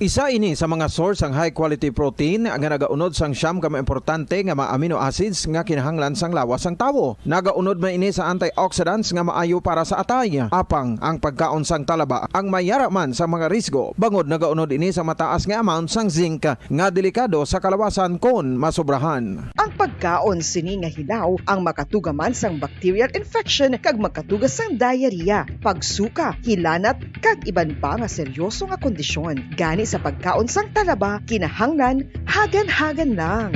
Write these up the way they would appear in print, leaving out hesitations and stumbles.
Isa ini sa mga source ang high quality protein nga nagaunod sang siyam ka importante nga mga amino acids nga kinahanglan sang lawas sang tawo. Nagaunod man ini sa antioxidants nga maayo para sa atay. Apang ang pagkaon sang talaba ang mayara man sa mga risgo. Bangod nagaunod ini sa mataas nga amount sang zinc nga delikado sa kalawasan kon masobrahan. Ang pagkaon sini nga hilaw ang makatugaman sang bacterial infection kag makatugas sang diarrhea, pagsuka, hilanat kag iban pa nga seryoso nga kondisyon. Gani sa pagkaon sang talaba kinahanglan hagan-hagan lang.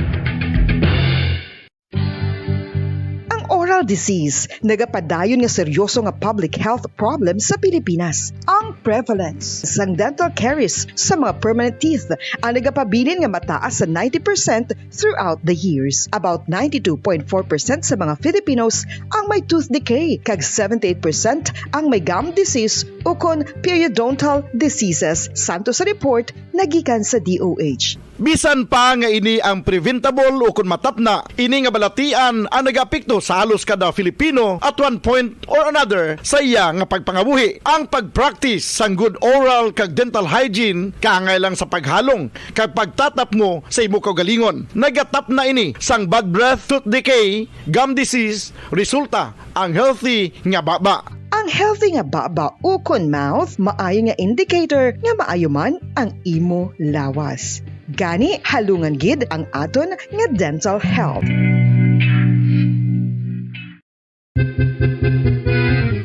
Oral disease, nagapadayon nga seryoso nga public health problem sa Pilipinas. Ang prevalence sang dental caries sa mga permanent teeth ang nagapabilin nga mataas sa 90% throughout the years. About 92.4% sa mga Filipinos ang may tooth decay, kag 78% ang may gum disease o kon periodontal diseases, santo sa report nagikan sa DOH. Bisan pa nga ini ang preventable o kung matapna, ini nga balatian ang nagapikto sa halos kada Filipino at one point or another sa iya nga pagpangabuhi. Ang pagpractice sang good oral kag dental hygiene kaangay lang sa paghalong kag pagtatap mo sa imo kaugalingon. Nagatap na ini sang bad breath, tooth decay, gum disease, resulta ang healthy nga baba. Ang healthy nga baba o kon mouth, maayo nga indicator nga maayo man ang imo lawas. Gani halungan gid ang aton nga dental health.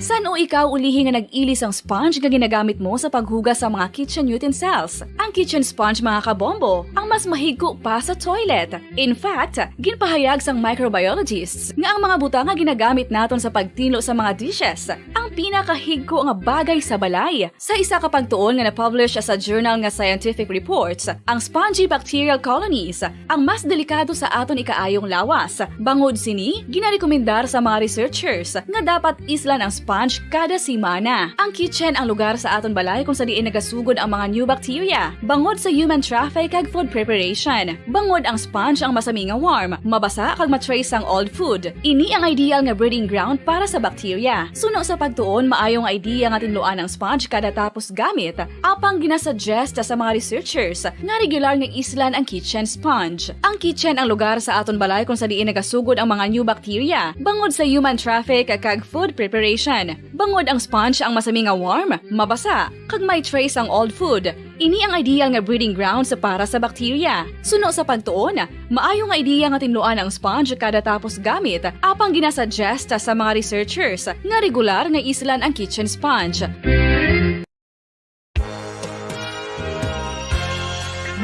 San o ikaw ulihi nga nag-ilis ang sponge nga ginagamit mo sa paghugas sa mga kitchen utensils? Ang kitchen sponge mga kabombo, ang mas mahigko pa sa toilet. In fact, ginpahayag sang microbiologists nga ang mga butang nga ginagamit naton sa pagtinlo sa mga dishes ang pinakahigko nga bagay sa balay. Sa isa ka pagtuon nga na-publish sa journal nga Scientific Reports, ang spongy bacterial colonies ang mas delikado sa aton ikaayong lawas. Bangod sini, ginarekomendar sa mga researchers nga dapat islan ang sponge kada simana. Ang kitchen ang lugar sa aton balay kung sa diin nagasugod ang mga new bacteria. Bangod sa human traffic kag food preparation. Bangod ang sponge ang masami nga warm, mabasa kag matrace ang old food. Ini ang ideal nga breeding ground para sa bacteria. Suno sa pagtuon, maayong idea nga tinluan ang sponge kada tapos gamit. Apang ginasuggest sa mga researchers nga regular nga islan ang kitchen sponge. Ang kitchen ang lugar sa aton balay kung sa diin nagasugod ang mga new bacteria. Bangod sa human traffic kag food preparation. Bangod ang sponge ang masami nga warm, mabasa, kag may trace ang old food. Ini ang ideal nga breeding grounds para sa bacteria. Suno sa pagtuon, maayo nga idea nga tinluan ang sponge kada tapos gamit, apang ginasuggest sa mga researchers nga regular nga islan ang kitchen sponge.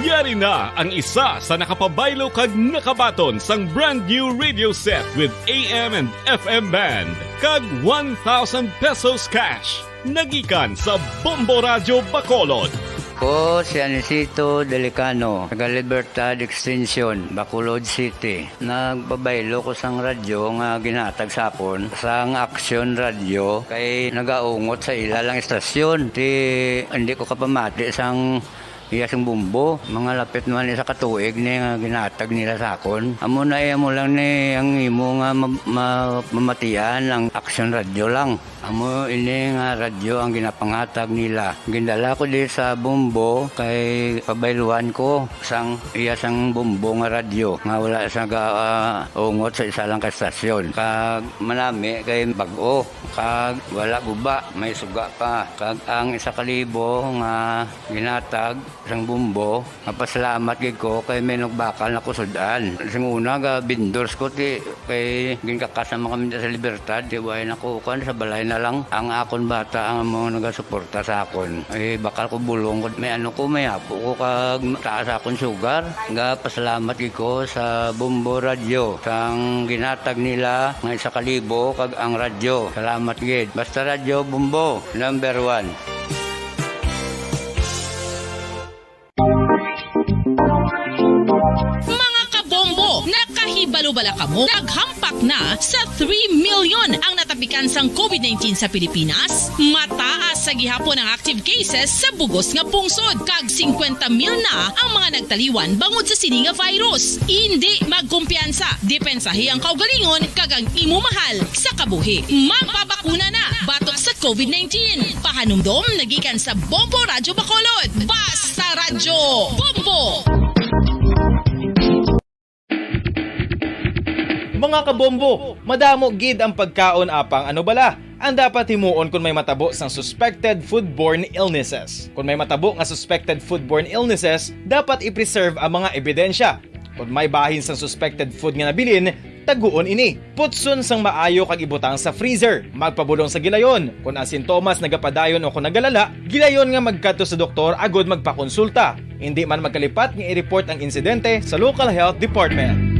Yari na ang isa sa nakapabaylo kag nakabaton sang brand new radio set with AM and FM band kag 1,000 pesos cash. Nagikan sa Bombo Radio Bacolod. Ko si Anisito Delicano, taga Libertad Extension, Bacolod City. Nagbabaylo ko sang radyo nga ginatag sapon sang Action Radio kay nagaungot sa ilalang estasyon. Hindi ko kapamati sang iyasang bumbo, mga lapit naman sa katuig ni nga ginatag nila sa akon. Amo na mo lang ni ang imo nga mamatian ang Action Radio lang. Amo ini nga radyo ang ginapangatag nila. Gindala ko di sa bumbo kay pabayluan ko sang iyasang bumbo nga radyo nga wala sa ungot sa isa lang ka stasyon. Kag manami kay bag-o, kag wala guba, may suga pa. Kag ang 1,000 nga ginatag sang bumbo, mapasalamat gid ko kay may nagbakal na kusudan. Sing una ga bindors ko ti kay ginkakasama kami sa Libertad, di way nako kan sa balay na lang ang akon bata ang mga nagasuporta sa akon. Eh bakal ko bulong ko may ano ko may apo ko kag taas akon sugar. Nga pasalamat gid ko sa Bombo Radio sang ginatag nila nga 1,000 kag ang radyo. Salamat gid. Basta Radio Bombo number 1. Mga kabombo, nakahibalo Kabalo bala kamo, naghampak na sa 3 million ang natapikan sang COVID-19 sa Pilipinas. Mataas sa gihapon ang active cases sa bugos nga pungsod. Kag 50 mil na ang mga nagtaliwan bangod sa sini nga virus. Hindi magkumpiyansa. Depensahi ang kaugalingon kag ang imo mahal sa kabuhi. Magpabakuna na batok sa COVID-19. Pahanumdom nagikan sa Bombo Radyo Bacolod. Basta Radyo Bombo! Mga kabombo, madamo gid ang pagkaon apang ano bala. Ang dapat himuon kung may matabo sang suspected foodborne illnesses. Kung may matabo nga suspected foodborne illnesses, dapat i-preserve ang mga ebidensya. Kung may bahin sang suspected food nga nabilin, taguon ini. Putson sang maayo kag ibutang sa freezer. Magpabulong sa gilayon. Kung ang sintomas nagapadayon o kung nagalala, gilayon nga magkadto sa doktor agod magpakonsulta. Hindi man magkalipat nga i-report ang insidente sa local health department.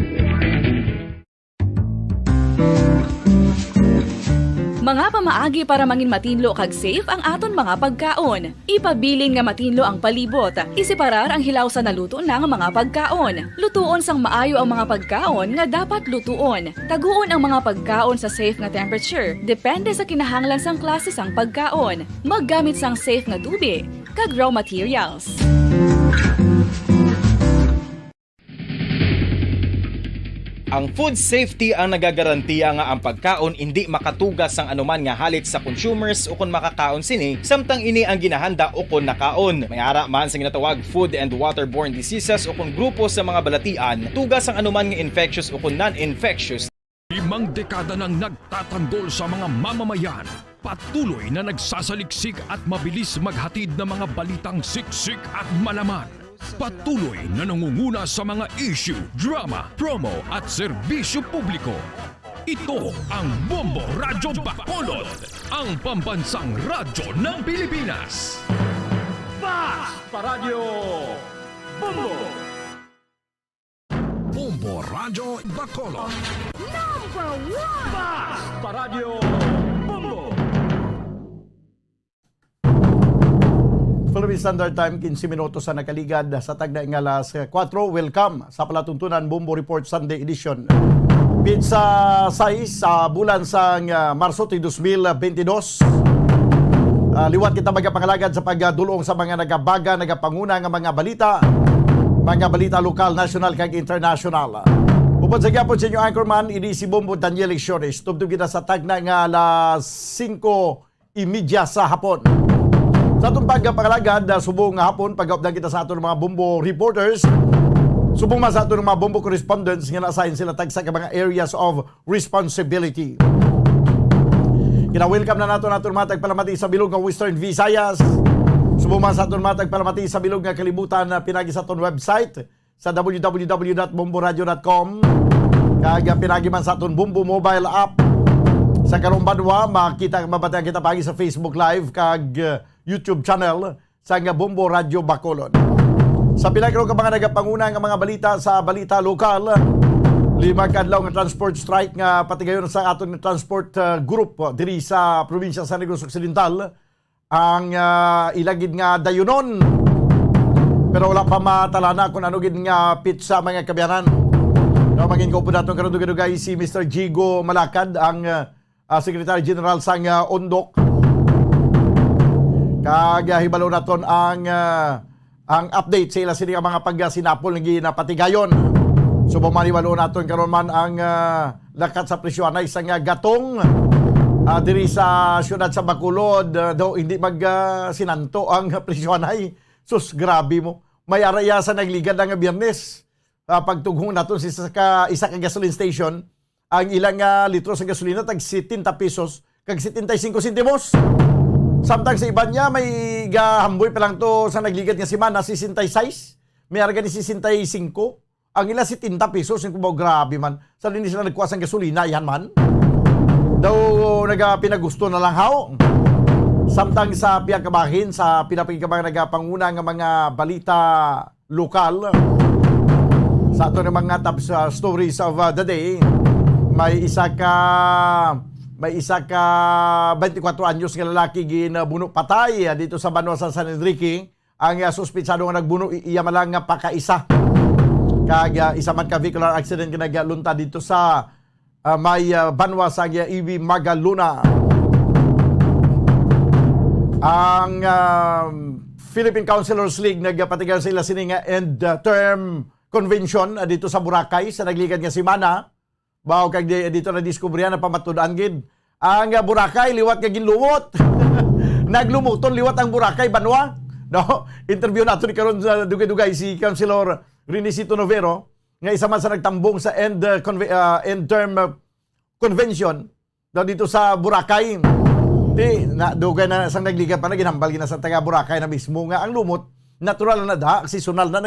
Mga pamaagi para mangin matinlo kag safe ang aton mga pagkaon. Ipabilin nga matinlo ang palibot. Isiparar ang hilaw sa naluto na nga mga pagkaon. Lutuon sang maayo ang mga pagkaon nga dapat lutuon. Taguon ang mga pagkaon sa safe nga temperature. Depende sa kinahanglan sang klase sang pagkaon. Maggamit sang safe nga tubig kag raw materials. Ang food safety ang nagagarantiya nga ang pagkaon hindi makatugas sang anuman nga halit sa consumers o kung makakaon sini, samtang ini ang ginahanda o kung nakaon. May ara man sa ginatawag food and waterborne diseases o kung grupo sa mga balatian, tugas ang anuman nga infectious o kung non-infectious. 5 dekada nang nagtatanggol sa mga mamamayan, patuloy na nagsasaliksik at mabilis maghatid ng mga balitang siksik at malaman. Patuloy na nangunguna sa mga issue, drama, promo at serbisyo publiko. Ito ang Bombo Radyo Bacolod, ang pambansang radyo ng Pilipinas. Basta Radyo Bombo! Bombo Radyo Bacolod. Number 1! Basta Radyo Bombo! Philippine Standard Time, 15 minutos sa nakaligad sa tagna nga alas 4. Welcome sa palatuntunan Bombo Report Sunday Edition. Pizza 6 sa bulan sang Marso 2022. Liwat kita magapangalagad sa pagdulong sa mga nagabaga, nagapanguna nga mga balita lokal, national kag international. Upod sa gyapon sa inyo anchorman, ini si Bombo Daniel Ixores. Tubtub kita sa tagna nga alas 5:30 sa hapon. Sa atong pagpakalagad, subong nga hapon, pag-updan kita sa atong mga Bombo reporters, subong man sa atong mga Bombo correspondents nga na-assign sila tagsa ka mga areas of responsibility. Kina-welcome na nato mga tagpalamati sa bilog ng Western Visayas. Subong man sa atong mga tagpalamati sa bilog nga kalibutan na pinagi sa atong website sa www.bomboradio.com. Kag pinagi man sa atong Bombo mobile app. Sa karong banwa, mabatayan kita pagi sa Facebook Live kag YouTube channel sa nga Bombo Radyo Bacolod. Sa pinagkaroon ka mga nagapanguna nga mga balita sa balita lokal, 5 kadlaw nga transport strike nga patigayon sa aton transport group diri sa probinsya sa Negros Occidental ang ilagid nga dayunon. Pero wala pa matalana kung ano gid nga pizza mga kabiyanan. No, mangin ko po natin karon dugay si Mr. Jigo Malakad, ang Secretary General sang Ondok. Kag hibalo naton ang update sa ila sini nga mga pagsinapol nga ginapatigayon. So bumaliwalo naton karon man ang lakat sa presyoanay sa nga gatong diri sa siyudad sa Bacolod. Daw hindi sinanto ang presyoanay. Sus, grabe mo. May araya sa nagligad nga Biyernes. Pagtughong naton isa ka gasoline station, ang ilang litro sa gasolina tag 70 pesos kag 75 sentimos. Samtang sa iba niya, may gahamboy pa lang to sa nagligad nga simana, 66. May arga ni 65. Ang ila 70 pesos. Yung kumaw, grabe man. Sa rin sila nagkuha sa gasolina, yan man. Daw pinagusto na lang haw. Samtang sa piyakabahin, sa pinapagkabang nagapanguna ng mga balita lokal, sa ito ng mga top stories of the day, may isa ka 24 anyos nga lalaki ginabuno patay dito sa Banwa sa San Enrique. Ang suspitsado nga nagbuno iya malang nga pakaisa. kag isa man ka vehicular accident nga nagalunta dito sa may banwa sa EV Magaluna. Ang Philippine Councilors League nagpatigal sa ila sininga end term convention dito sa Boracay sa nagligad nga semana. Bao kag dito na diskubrihan na pamatud-an gid. Ang Boracay liwat nga ginlumot. Naglumuton liwat ang Boracay banwa. No, interview nato ni karon sa dugay-dugay si Councilor Renisito Novero nga isa man sa nagtambong sa end term convention dito sa Boracay. Di na dugay na sang nagliga pa na ginhambal gina sa taga Boracay na mismo nga ang lumot natural na da seasonal na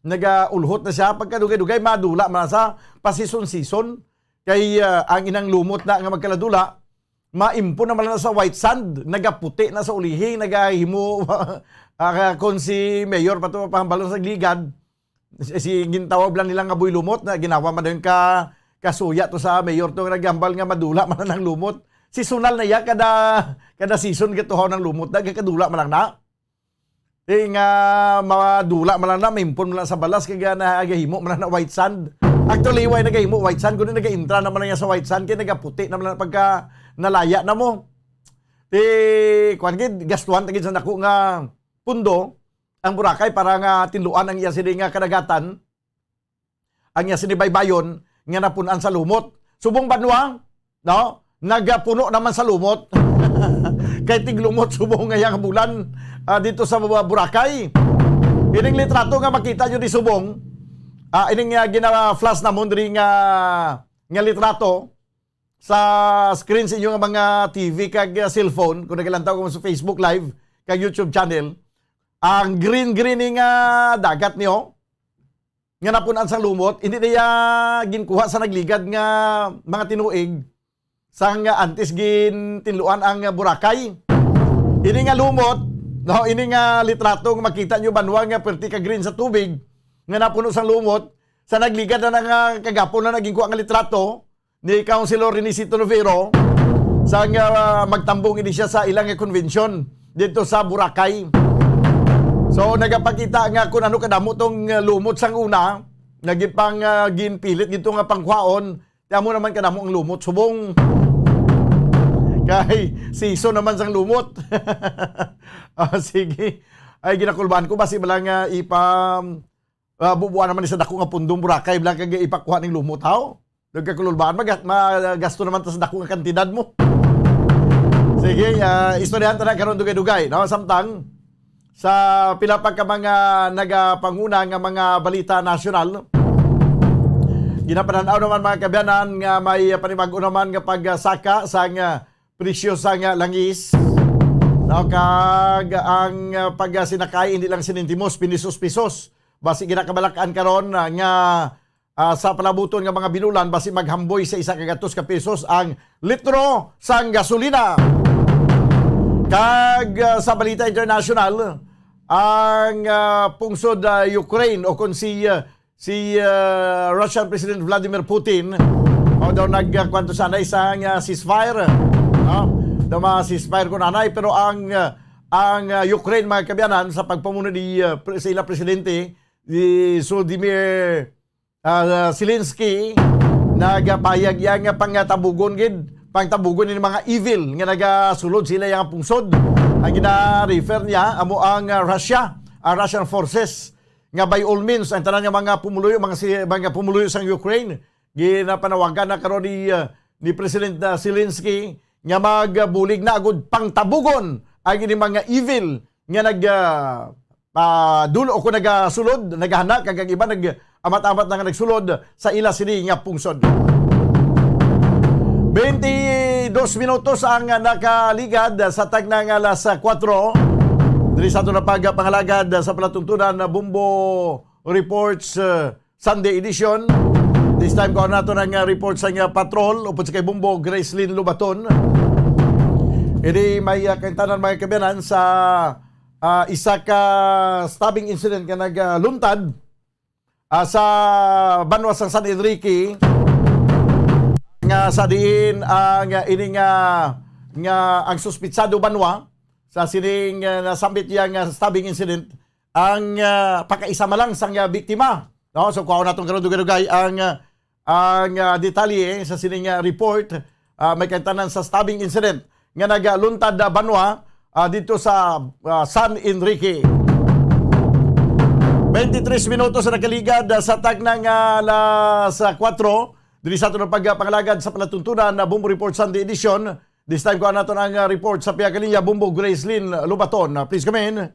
naga-ulhot na siya pagka dugay-dugay madula man sa pasison-season kay ang inang lumot na nga magkaladula maimpo naman na sa white sand nagaputi na sa ulihi nagahimo kon si mayor pato pahambalon sa gligad si gintawag lang nilang nga boy lumot na ginawa man ka kasuya to sa mayor to nagambal nga madula man nang lumot. Seasonal na ya kada season gatuhaw ng lumot na kadula man lang na. Nga madula man lang na mimpon man lang sa balas kaya nagahimo man lang na white sand. Actually why nagahimo white sand kundi naga-intra naman lang sa white sand kaya nagaputi naman lang pagka nalaya na mo. Kuan gid gastuhan tagid sa nako nga pundo ang Boracay para nga tinluan ang iya sini nga kadagatan. Ang iya sini baybayon nga napunan sa lumot. Subong banwa, no? Nagapuno naman sa lumot. Kay tiglumot subong nga yang bulan dito sa Boracay. Ining litrato nga makita nyo di subong. Ining gina-flash na mo diri nga litrato sa screen sa inyo nga mga TV kag cellphone kung nagalantaw ko sa Facebook Live kag YouTube channel. Ang green-green nga dagat niyo nga napunan sa lumot, hindi niya ginkuha sa nagligad nga mga tinuig sang antes gin tinluan ang Boracay. Ini nga lumot, no, ini nga litrato nga makita nyo banwa nga perti ka green sa tubig nga napuno sang lumot sa nagligad na nga kagapon na naging kuha nga litrato ni Councilor Renisito Novero sang magtambong ini siya sa ilang convention dito sa Boracay. So nagapakita nga kung ano kadamo tong lumot sang una, nagipang ginpilit dito nga pangkwaon. Tamo naman kadamo ang lumot subong. Kay season naman sang lumot. Sige. Ay ginakulbaan ko basi bala nga bubuan naman sa dako nga pundong Boracay bala kag ipakuha ning lumot haw. Nagkakulbaan magasto naman ta sa dako nga kantidad mo. Sige, istoryahan ta na karon dugay-dugay, no? Samtang sa pila pa ka mga nagapanguna nga mga balita nasyonal. Ginapananaw naman mga kabyanan nga may panibag-o naman nga pagsaka sa presyo sa langis. No, kag ang pagsinakay hindi lang sinintimos, pinisos-pisos. Basi ginakabalakan karon nga sa palabuton nga mga binulan basi maghamboy sa 100 ka pesos ang litro sang gasolina. Kag sa balita international, ang pungsod Ukraine o kung si Russian President Vladimir Putin daw nagkwanto sana isang ceasefire, no? Daw ceasefire ko nanay pero ang Ukraine mga kabyanan sa pagpamuno sa ilang presidente ni Volodymyr Zelensky nagapayag yang pangtabugon pangtabugon ni mga evil nga nagasulod sila yang pungsod. Ang gina-refer niya amo ang Russian forces nga by all means ang tanan nga mga pumuluyo sang Ukraine ginapanawagan na karon ni President Zelensky nga magbulig na agud pangtabugon ang ini mga evil nga dulo ko nagasulod naghana kag iba amat-amat na nga nagsulod sa ila sini nga pungsod. 22 minutos ang nakaligad sa tagnang alas 4. Diri sa ito na pangalagad sa palatuntunan na Bumbo Reports Sunday edition. This time ko nato ng report sa patrol upod sa kay Bumbo Gracelyn Lubaton. Ini may kantanan mga kabiyanan sa isa ka stabbing incident nga nagluntad sa banwa sang San Enrique nga sa diin ang ining nga ang suspitsado banwa sa sining nasambit yang stabbing incident ang pakaisa malang sang biktima No, so kuha natong karon dugay ang detalye sa sining report may kaitanan sa stabbing incident nga nagaluntad Banwa dito sa San Enrique. 23 minutos na nakaligad sa tagnang alas 4 dili sa aton pagpangalagad sa palatuntunan na Bumbo Report Sunday Edition. This time kuha naton ang report sa Piyakalinya Bumbo Gracelyn Lubaton. Please come in.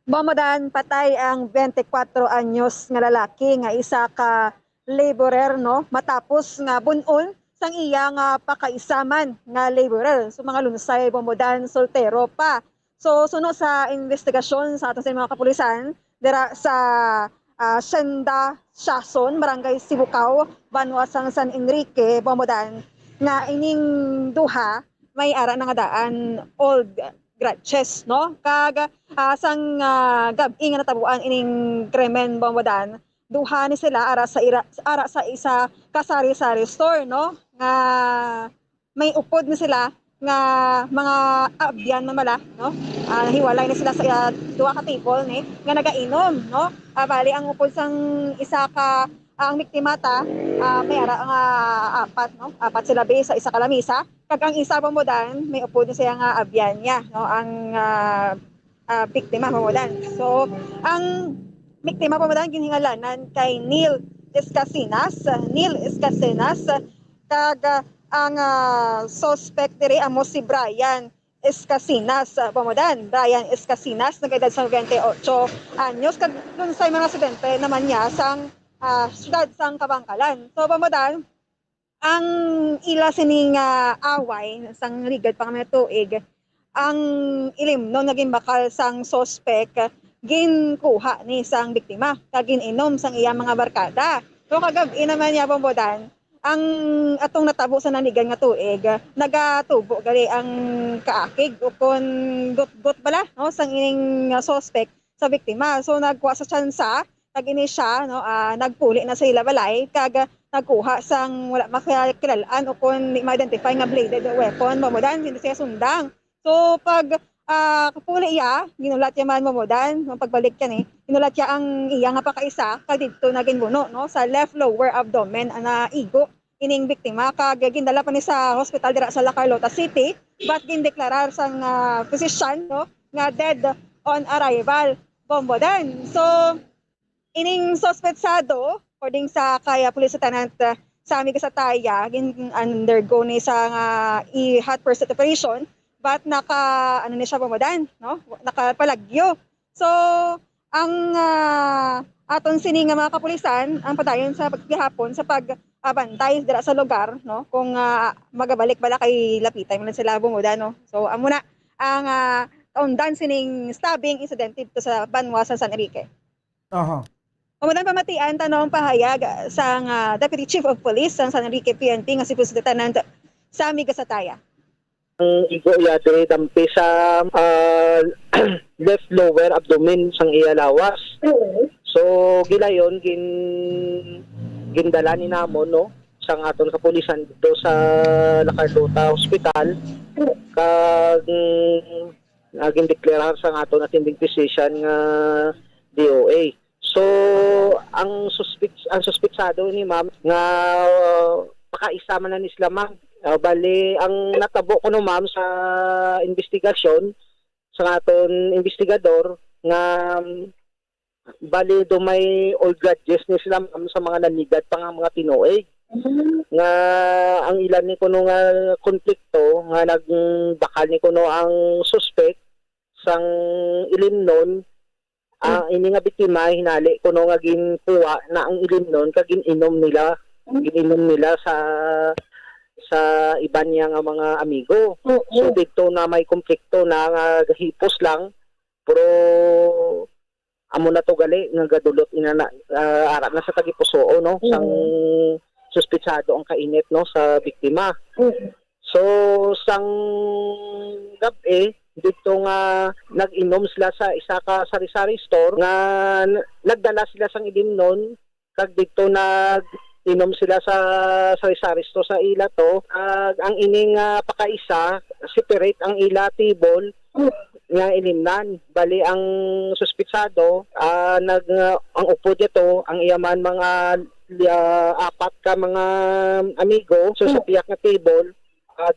Bomodan, patay ang 24 anyos nga lalaki nga isa ka laborer no matapos nga bunon sang iya nga pakaisaman nga laborer. So mga lunsay Bomodan soltero pa. So sunod sa investigasyon sa aton sa mga kapulisan dira sa Senda Shason, Barangay Sibukaw, Banwa sang San Enrique, Bomodan nga ining duha may ara nga daan old grudges no kag sang gabi nga natabuan ining krimen Bomodan duha ni sila ara sa isa kasari-sari store no nga may upod ni sila nga mga abyan man mala no hiwalay ni sila sa duha ka table ni nga nagainom no bali ang upod sang isa ka ang miktimata may ara nga apat sila be sa isa ka lamisa kag ang isa Bomodan may upod ni siya nga abyan niya no ang biktima Bomodan. So ang biktima Bomodan ginhingalanan kay Neil Escasinas kag ang suspect diri amo si Brian Escasinas Bomodan. Brian Escasinas nagedad sa 28 anyos kag dun sa mga residente naman niya sang siyudad sang Kabangkalan. So Bomodan ang ila sining away sang rigad pang mga tuig ang ilim no naging bakal sang suspect ginkuha ni sang biktima kag gininom sang iya mga barkada. So kagabi naman niya Bomodan ang atong natabo sa nanigan nga tuig nagatubo gali ang kaakig o kon gut bala no sang ining suspect sa biktima. So nagkuha sa tsansa kag ini siya no nagpuli na sa ila balay kag nagkuha sang wala makilalaan o kon ma-identify nga bladed weapon Bomodan hindi siya sundang. So pag kapuli iya ginulat ya man Bomodan no pagbalik yan ginulat ya ang iya nga pakaisa kag didto na ginbuno no sa left lower abdomen ana igo ining biktima kag gindala pa ni sa hospital dira sa La Carlota City but gindeklarar sang physician no nga dead on arrival Bomodan. So ining suspetsado according sa kaya Police Lieutenant Sammy Gasataya undergo ni sa hot pursuit operation but naka ni siya Bomodan no nakapalagyo. So ang aton sini nga mga kapulisan ang padayon sa paggihapon sa pagbantay dira sa lugar no kung magabalik bala kay lapitay man sila Bomodan no. So amo na ang kaundan sining stabbing incident dito sa Banwa sa San Enrique. Bomodan pamatian tanong pahayag sa Deputy Chief of Police sa San Enrique PNP nga si Police Lieutenant Sammy Gasataya. Ang igo iya diri dampi sa left lower abdomen sang iya lawas. So gilayon gindala ni namon no sang aton kapulisan dito sa La Carlota Hospital kag naging deklarar sang aton attending physician nga DOA. So ang suspitsado ni ma'am nga pakaisa man na ni sila ma'am. Bali ang natabo ko no ma'am sa investigasyon sa aton investigador nga bali do may old grudges ni sila ma'am sa mga nanigad pa nga mga tinuig. Nga ang ilan ni kuno nga konflikto nga nagbakal ni kuno ang suspect sang ilimnon ang ini nga biktima hinali kuno nga ginkuha na ang ilimnon kag gininom nila sa iban niya nga mga amigo. So dito na may konflikto na hipos lang pero amo na to gali nga gadulot ina na ara na sa tagipuso no sang suspitsado ang kainit no sa biktima. So sang gabi dito nga nag-inom sila sa isa ka sari-sari store nga nagdala sila sang ilimnon kag dito nag-inom sila sa sari-sari store sa ila to ang ining pakaisa separate ang ila table nga ilimnan bali ang suspitsado ang upod nito, ang iyaman mga apat ka mga amigo, so sa piyak nga table,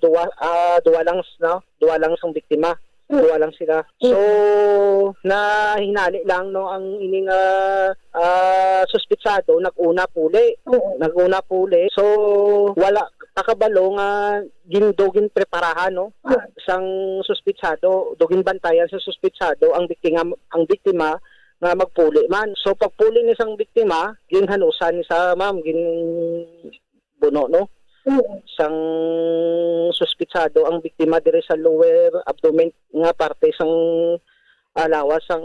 duwa lang sang biktima. Duwa lang sila. So, na hinali lang no ang ining suspitsado naguna puli. So, wala kakabalo nga gindogin preparahan no sang suspitsado, dogin bantayan sa suspitsado ang biktima nga magpuli man. So, pagpuli ni sang biktima, ginhanusan ni sa ma'am gin buno no. Sang suspitsado ang biktima dire sa lower abdomen nga parte sang lawas sang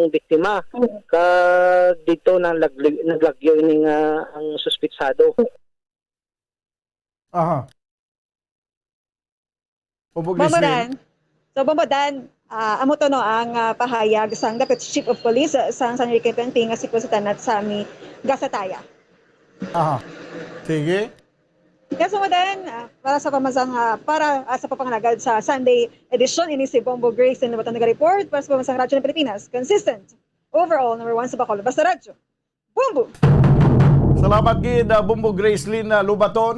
biktima dito na naglagyo ini nga ang suspitsado. Aha. Ubog Lislin. Bombodan, amo to no ang pahayag sang Deputy Chief of Police sang San Enrique Penting nga si President Sami Gasataya. Aha. Sige. Yes, Bombodan, para sa sa papangalagad sa Sunday edition ini si Bombo Grace ng Batang Report para sa Pamansang Radyo ng Pilipinas. Consistent. Overall, number 1 sa Bacolod. Basta Radyo. Bombo! Salamat gid Bombo Gracelyn Lubaton.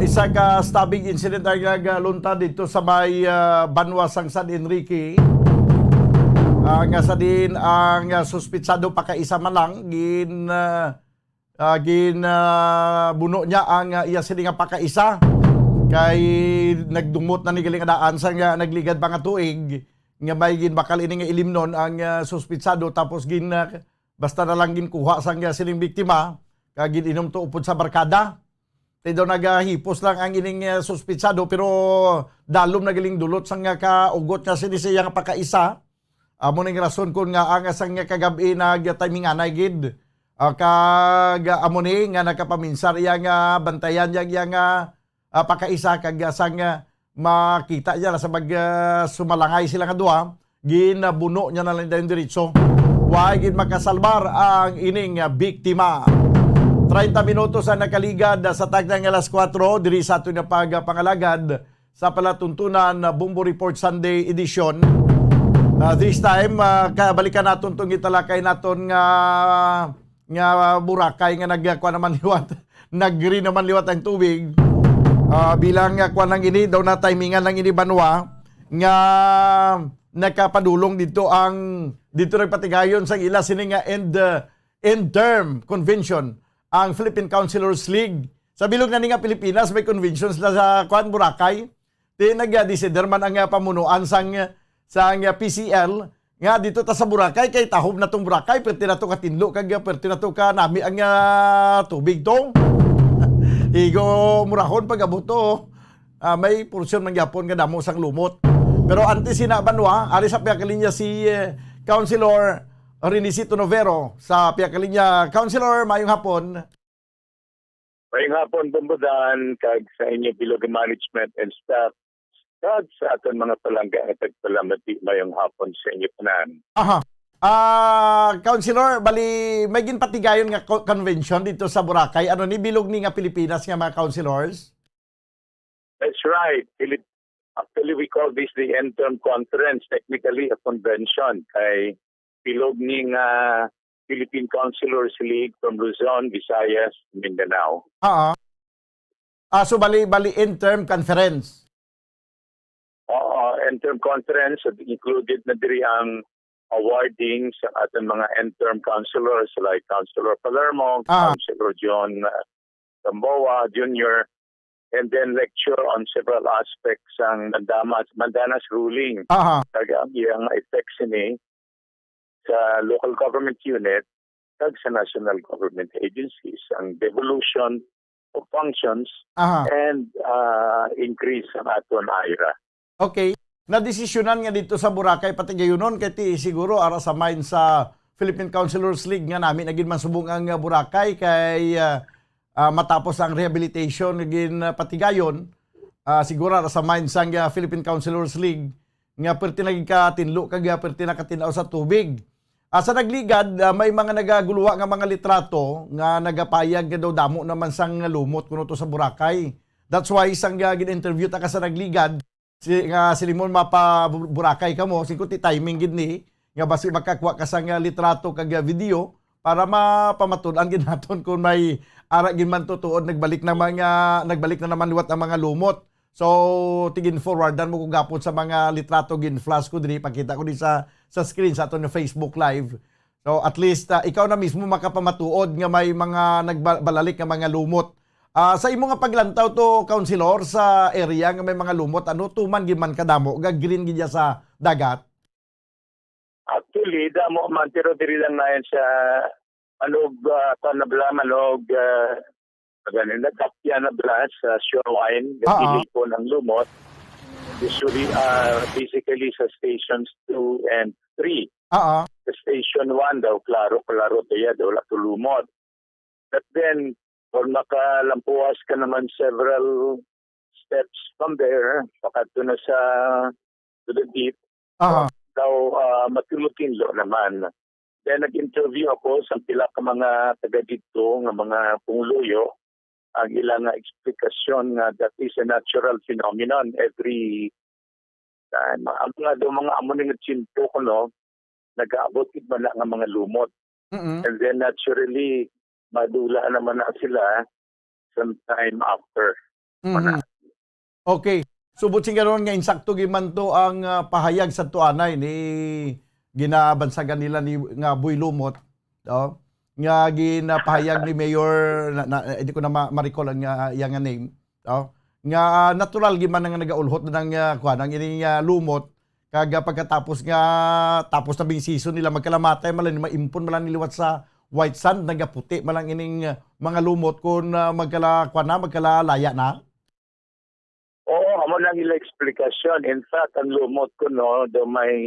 Isa ka stabbing incident ang nagalunta dito sa may Banwa sang San Enrique. Nga sa din ang suspitsado pa kaisa man lang buno niya ang iya sila nga pakaisa kay nagdumot na ni galing daan sa nga nagligad pa nga tuig nga may bakal ini nga ilimnon ang suspitsado tapos basta na lang ginkuha sa nga siling biktima kag inom to upod sa barkada tay daw nagahipos lang ang ining suspitsado pero dalom na galing dulot sa nga kaugot nga siya nga pakaisa amo ning rason kun nga ang sang nga kagabi nagtiminganay gid kag amoni nga nakapaminsar iya nga bantayan yang pakaisa kag sang makita niya sa sumalangay sila nga duha ginabuno niya na lang dayon diretso wa gid makasalbar ang ining biktima. 30 minutos ang nakaligad sa tagdang alas 4 diri sa ato nga pagpangalagad sa palatuntunan Bombo Report Sunday edition. This time kabalikan naton tong italakay naton nga Boracay nga nagkuha naman liwat naggreen naman liwat ang tubig bilang kuha nang ini daw na timingan lang ini Banwa nga nakapadulong dito nagpatigayon sa ila sini nga end term convention ang Philippine Councilors League sa bilog na ni nga Pilipinas may convention sila sa kuan Boracay nag-decider man ang pamunuan sang PCL nga dito ta sa Boracay kay tahob na tong Boracay perti na to katinlo kag perti na to ka nami ang tubig tong igo murahon pag abuto may porsyon man gyapon nga damo sang lumot pero antes sina Banwa ari sa piyakalinya si Councilor Renisito Novero sa piyakalinya. Councilor, mayong hapon. Mayong hapon, Bombodan, kag sa inyo bilog management and staff kag sa aton mga palangga at tagpalamati mayong hapon sa inyo tanan. Aha. Councilor, bali may ginpatigayon nga convention dito sa Boracay. Ano ni bilog ni nga Pilipinas nga mga councilors? That's right. Actually, we call this the end-term conference, technically a convention. Kay bilog ni nga Philippine Councilors League from Luzon, Visayas, Mindanao. So bali end-term conference. End-term conference included na diri ang awarding sa ating mga end-term councilors like Councilor Palermo, Councilor John Gamboa Jr., and then lecture on several aspects ng Mandanas ruling. Kag ang iyang effects ni sa local government unit kag sa national government agencies, ang devolution of functions and increase ang aton IRA. Okay. Na-desisyonan nga dito sa Boracay pati gayunon kay siguro ara sa mind sa Philippine Councilors League nga namin naging mansubong ang Boracay kay matapos ang rehabilitation naging patigayon siguro ara sa mind sa Philippine Councilors League nga perti naging katinlo kag perti nakatinaw sa tubig. Sa nagligad may mga nagaguluwa nga mga litrato nga nagapayag nga daw damo naman sang lumot kuno to sa Boracay. That's why isang gin-interview ta ka sa nagligad si Limon mapa Boracay kamo singko ti timing gid ni nga basi makakuha ka sa nga litrato kag video para mapamatud-an ginaton kung may ara gin man tutuod nagbalik na naman liwat ang mga lumot. So tigin forwardan mo kung gapon sa mga litrato gin flash ko diri pakita ko di sa screen sa aton Facebook live. So at least ikaw na mismo makapamatuod nga may mga nagbalalik nga mga lumot. Sa imo nga paglantaw to councilor sa area nga may mga lumot ano tuman gid man kadamo ga green gid sa dagat. Actually, damo man pero diri lang na yan sa manog panabla manog ganin nagkapya na bla sa shoreline gapili po ng lumot. Usually basically sa stations 2 and 3. Sa station 1 daw klaro tayo daw la tulumot. But then kung makalampuas ka naman several steps from there, pakato na to the deep, daw matulutinlo naman. Then nag-interview ako sa pila ka mga taga dito, nga mga pungluyo, ang ilang eksplikasyon nga that is a natural phenomenon every time. Ang mga amon nga tsinto ko no, nag-aabot man na nga mga lumot. And then naturally, madula naman na sila sometime after. Okay. Subot sing karon nga insakto giman to ang pahayag sa tuanay ni ginabansagan nila ni nga Boy Lumot, nga ginapahayag ni Mayor hindi ko na ma-recall ang yang name, nga natural giman nga nagaulhot na ng kuan ang ining lumot kaga pagkatapos nga tapos na bing season nila magkalamatay malan maimpon malan niliwat sa white sand nagaputi malang ining mga lumot kun magkalalaya na. Oo, amo lang ila eksplikasyon. In fact, ang lumot ko no, do may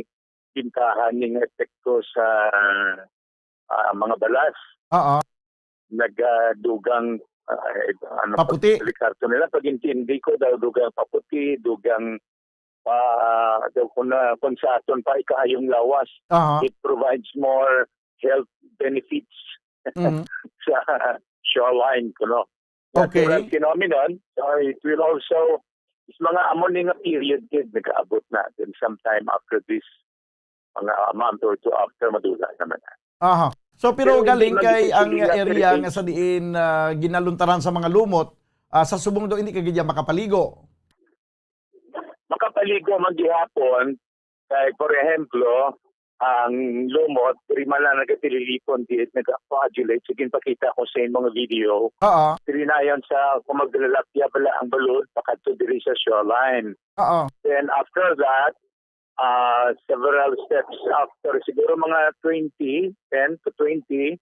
pintahan ng epekto sa mga balas. Nagdugang paputi. Likarto nila pag intindi ko daw dugang paputi, dugang daw kuna konsaton pa ikayong lawas. It provides more health benefits sa shoreline ko no. Natural phenomenon. So it will also mga amon nga period kid nag-aabot natin sometime after this mga month or two after madula naman. So pero galing kay ang area nga sa diin ginaluntaran sa mga lumot sa subong do hindi ka gid makapaligo. Makapaligo man gihapon kay for example ang lumot, rima lang nagatililipon dit, nag-coagulate. Sige, pakita ko sa mga video. Trinayon sa kung maglalapya pala ang balod, pakadto diri sa shoreline. Then after that, several steps after, siguro mga 10 to 20,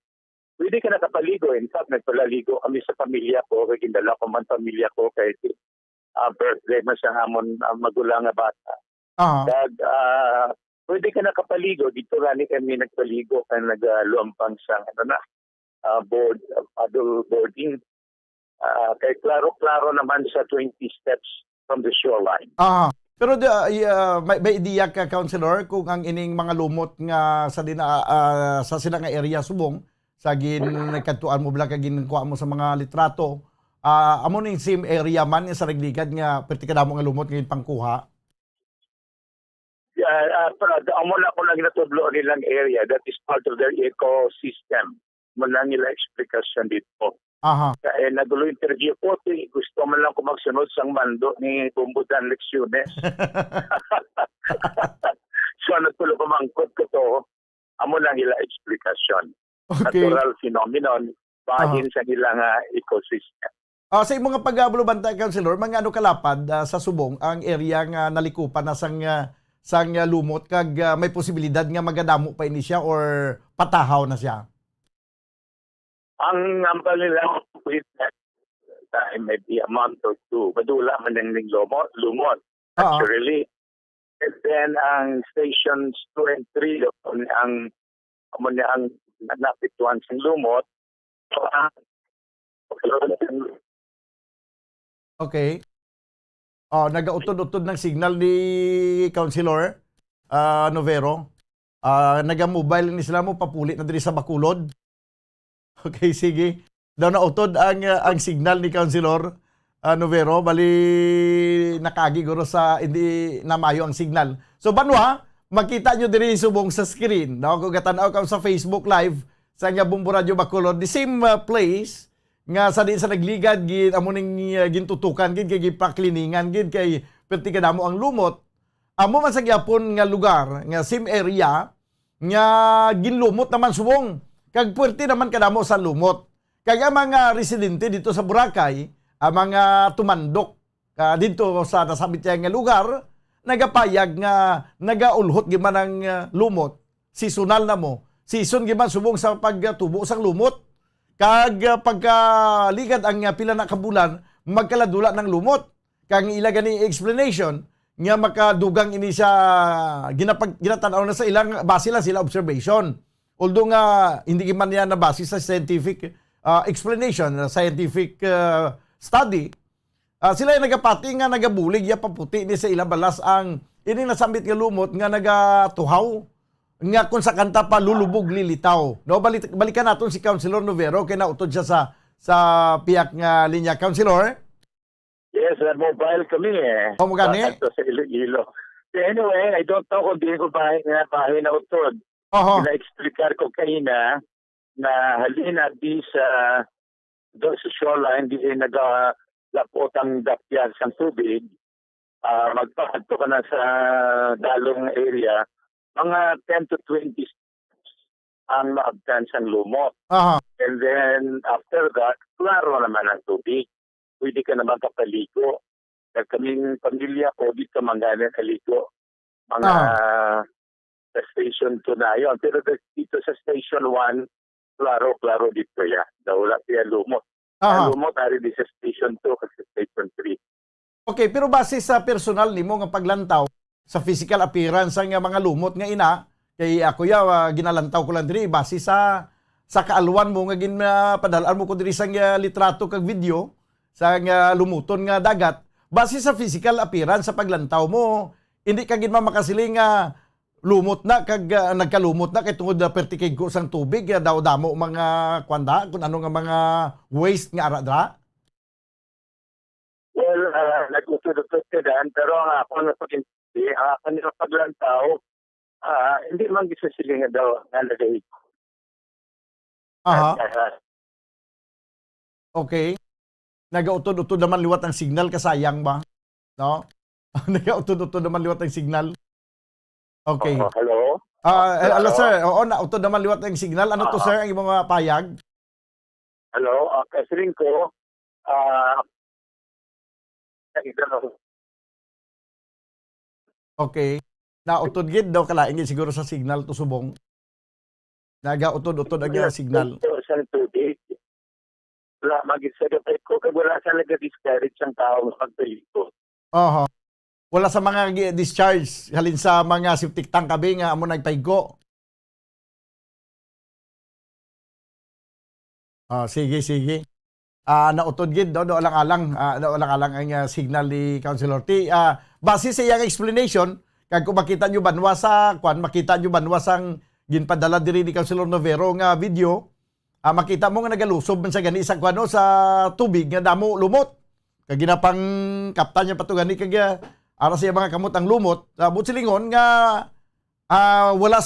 pwede ka nakapaligo. In fact, nagpalaligo kami sa pamilya ko, kaya gindala ko man pamilya ko, kaya birthday man sa hamon magulang nga bata. Pwede ka nakapaligo. Dito gani kami nagpaligo kaya nagluampang sa adult boarding. Kaya klaro-klaro naman sa 20 steps from the shoreline. Pero may idea ka, Councilor, kung ang ining mga lumot nga sa sila nga area subong, sa nagkantuan mo bala ginkuha mo sa mga litrato, amo ning same area man sa Regligad nga pertikada mo nga lumot ngayon pangkuha? Amo na ko lang natudlo nilang area that is part of their ecosystem. Muna nila eksplikasyon dito. Kaya nagulo interview ko, gusto man lang ko magsunod sang mando ni Bumbudan Lecciones. So natulo pamangkot ko to, amo lang nila eksplikasyon. Natural phenomenon, bahin sa nilang ecosystem. Sa imong pag-abulubantay, Councilor, mga ano kalapad sa subong ang area nga nalikupan na sang lumot kag may posibilidad nga magadamo pa ini siya or patahaw na siya? Ang ambal nila with that time, maybe a month or two, madula man ng lumot. Actually. And then ang stations 2 and 3, ang napituan sa lumot. Okay. Nagautod-utod ng signal ni Councilor Novero. Naga-mobile ni sila mo papulit na diri sa Bacolod. Okay, sige. Daw nautod ang signal ni Councilor Novero, bali nakagi guro sa hindi na mayo ang signal. So banwa, makita nyo diri subong sa screen, no? Kung katanaw ka sa Facebook Live sa nga Bumbo Radio Bacolod, the same place nga sa di sa nagligad gid amo ning gintutukan gid kay gipakliningan gid kay perti kadamo ang lumot. Amo man sa gyapon nga lugar nga same area nga ginlumot naman subong. Kag puwerte naman kadamo sa lumot. Kag ang mga residente dito sa Boracay, ang mga tumandok dito sa nasabit nga lugar, nagapayag nga nagaulhot giman ang lumot. Seasonal na mo. Season giman subong sa pagtubo sang lumot. Kag pagkaligad ang pila na kabulan, magkaladula ng lumot. Kag ila gani explanation nga makadugang ini sa ginatanaw na sa ilang base lang sila observation. Although nga hindi giman niya na base sa scientific explanation, scientific study, sila yung nagapati nga nagabulig ya paputi ni sa ilang balas ang ini nasambit nga lumot nga nagatuhaw nga kung sa kanta pa lulubog lilitaw. No, balikan naton si Councilor Novero kay nautod siya sa piyak nga linya. Councilor? Yes, mobile kami eh. O gani? Sa Iloilo. Anyway, I don't know kung di ko bahay na utod. Ina-explicar ko kanina na halina di sa doon sa shoreline, di nagalapot ang dakyan sa tubig. Magpahadto ka na sa dalong area, mga 10 to 20 ang maabtan sa lumot. And then, after that, klaro naman ang tubig. Pwede ka naman kapaligo. Kaya kaming pamilya ko, di ka mangganan kaligo. Mga sa station 2 na yun. Pero dito sa station 1, klaro dito ya. Wala siya lumot. Lumot, ari di sa station 2 kasi station 3. Okay, pero base sa personal nimo nga paglantaw, sa physical appearance nga mga lumot nga ina, kay ako ginalantaw ko lang diri base sa kaalwan mo nga ginpadalaan mo ko diri sa litrato kag video sa nga lumuton nga dagat. Base sa physical appearance sa paglantaw mo, hindi ka gid makasiling nga lumot na kag nagkalumot na kay tungod na pertikig ko sang tubig daw damo mga kwanda kung ano nga mga waste nga aradra. Well, nag-utod-utod ka dyan, pero ang ako na pag-inti, kanila paglantaw, hindi man gisasilingan daw nga nagahig. Okay. Nagautod-utod naman liwat ang signal, kasayang ba? No? Nagautod-utod naman liwat ang signal. Okay. Hello? Hello sir, oo, nautod naman liwat ang signal. Ano to sir, ang imong mga payag? Hello, kasiling ko, okay. Nautod gid daw kalaing siguro sa signal to subong. Nagautod-utod ang signal. Sa tubig. Wala mag-isagapay ko, kaya wala sa nag-discourage ang tao magpaligo. Wala sa mga discharge, halin sa mga septic tank kabi nga amo nagpaygo. Sige. Nautod gid do alang-alang ang signal ni Councilor T. Base sa iyang explanation, kag kung makita nyo banwa sa sang ginpadala diri ni Councilor Novero nga video, makita mo nga nagalusob man sa gani sa kwano sa tubig nga damo lumot. Kag ginapang kaptan niya patugani kag ara siya mga kamot ang lumot. Butsilingon nga wala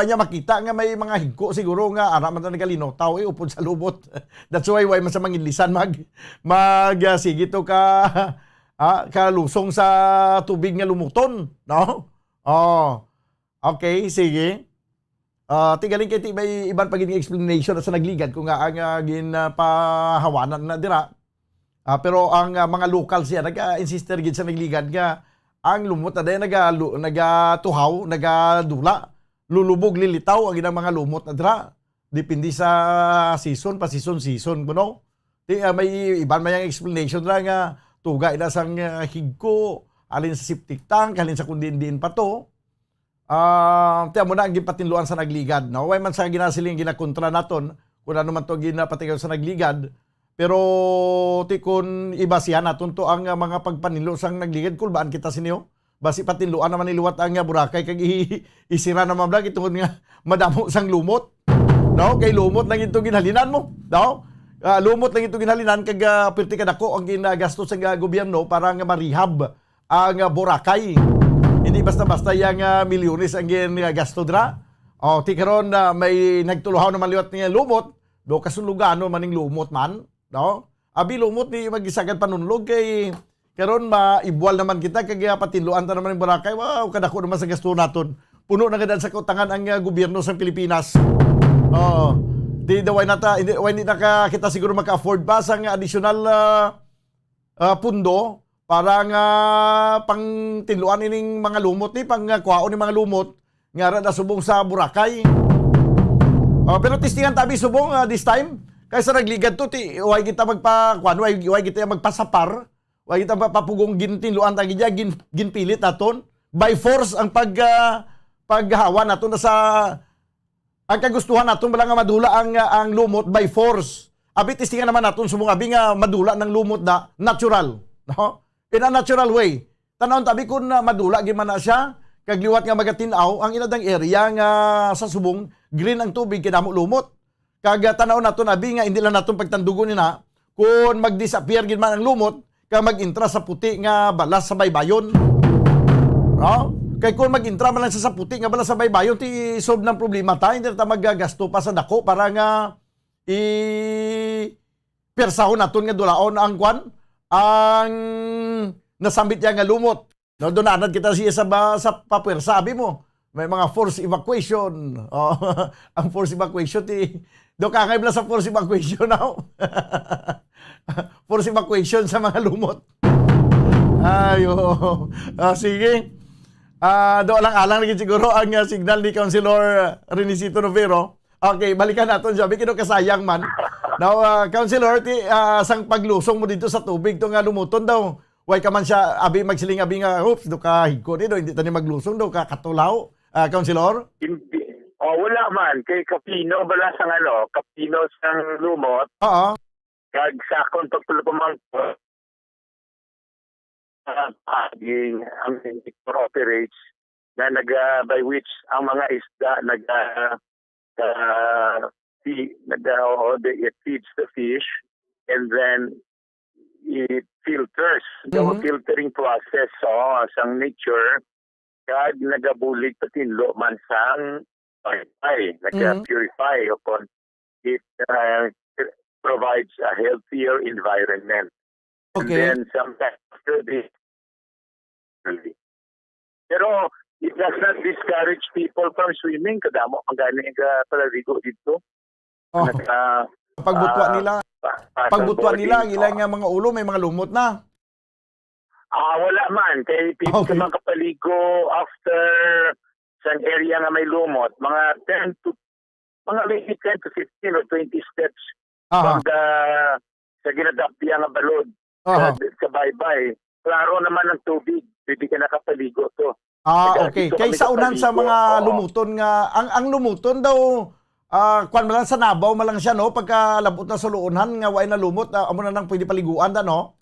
niya makita nga may mga higko siguro nga ara man nagalinotaw upod sa lumot. That's why man sa manginlisan sige to kalusong sa tubig nga lumuton, no? Okay, sige. Tigaling kay may ibang pagiging explanation sa nagligad kung nga ang ginpahawanan na dira. Pero ang mga local siya nag-insister gid sa nagligad nga ang lumot na dayon nagatuhaw, nagadula, lulubog lilitaw ang mga lumot na dira. Depende sa season kuno. May iban may explanation ra nga tugay na sang higko, alin sa septic tank, alin sa kundin pa to. Tiyan mo na ang gipatinluan sa nagligad. No? Way man sa ginasiling ginakontra naton, kung ano man to ginapatigaw sa nagligad, pero tikon iba siya naton to ang mga pagpanilo sang nagligad, kulbaan kita sinyo. Basi patinluan naman niluwat ang Boracay, kag isira naman blag itungod nga madamo sang lumot. No? Kay lumot lang ito ginhalinan mo. No? Lumot lang ito ginhalinan, kag perti kadako ang ginagastos sa gobyerno para nga marehab ang Boracay. Hindi basta-basta yang milyones ang gasto dra. O, ti karon may nagtuluhaw naman liwat niya lumot. Do kasulugano maning lumot man. No? Abi lumot ni magisagad panunlog kay karon maibwal naman kita kay patinluan ta naman ng Boracay. Wow, kadako naman sa gasto naton. Puno na gadan sa kautangan ang gobyerno sa Pilipinas. Oo. Di daway nata hindi na kita siguro maka-afford pa sang additional pundo para nga pang tinluan ining mga lumot ni pang kuhaon ni mga lumot nga na subong sa Boracay. Pero testingan tabi subong this time kaysa nagligad to ti way kita magpakuan way kita magpasapar, way kita papugong gintinluan ta gidya ginpilit naton by force ang paghawa naton na sa ang kagustuhan naton bala nga madula ang lumot by force. Abi testingan naman naton subong abi nga madula ng lumot na natural, no? In a natural way. Tanawon tabi kun madula gyud man na siya kag liwat nga magatinaw ang inadang area nga sa subong green ang tubig kinamo lumot. Kag tanawon naton abi nga hindi lang naton pagtandugon nina kun mag-disappear gyud man ang lumot kag mag-intra sa puti nga balas sa baybayon. No? Kay kung mag-intra man lang sa puti nga balas sa baybayon ti solve ng problema ta, hindi ta magagasto pa sa dako para nga persahon naton nga dulaon ang kwan ang nasambit niya nga lumot. No, donanad kita siya sa papuwersa. Sabi mo, may mga force evacuation. Oh, ang force evacuation, do kakay bla sa force evacuation now. Force evacuation sa mga lumot. Ayo. Sige. Do alang-alang lagi siguro ang signal ni Councilor Renisito Novero. Okay, balikan natin siya. Bikino kasayang man. Now, Councilor, sang paglusong mo dito sa tubig, to nga lumuton daw. Way ka man siya, abi magsiling, abi nga, oops, do ka higko do, hindi tani maglusong, do ka katulaw. Councilor? Hindi. Wala man. Kay Kapino, bala sang Kapino sang lumot. Oo. Kag sakon pagpulupamang ang sector operates na by which ang mga isda it feeds the fish and then it filters the filtering process sang nature kag nagabulig patinlo man sang nag-purify upon it provides a healthier environment. Okay. And then sometimes after this, pero it does not discourage people from swimming. Kadamo ang gani ka palaligo dito. Oh. Pagbutwa nila ang ilang mga ulo may mga lumot na. Wala man kay people Okay. man kapaligo after sa area nga may lumot, mga 10 to 15 or 20 steps from the sa ginadapya nga balod. Sa baybay. Klaro naman ang tubig. Pwede ka nakapaligo to. Okay. Kaysa unan sa mga lumuton nga, ang lumuton daw, kwan malang sa nabaw malang siya, no? Pagka labot na sa luunhan, nga way na lumot, amo na nang pwede paliguan da, no?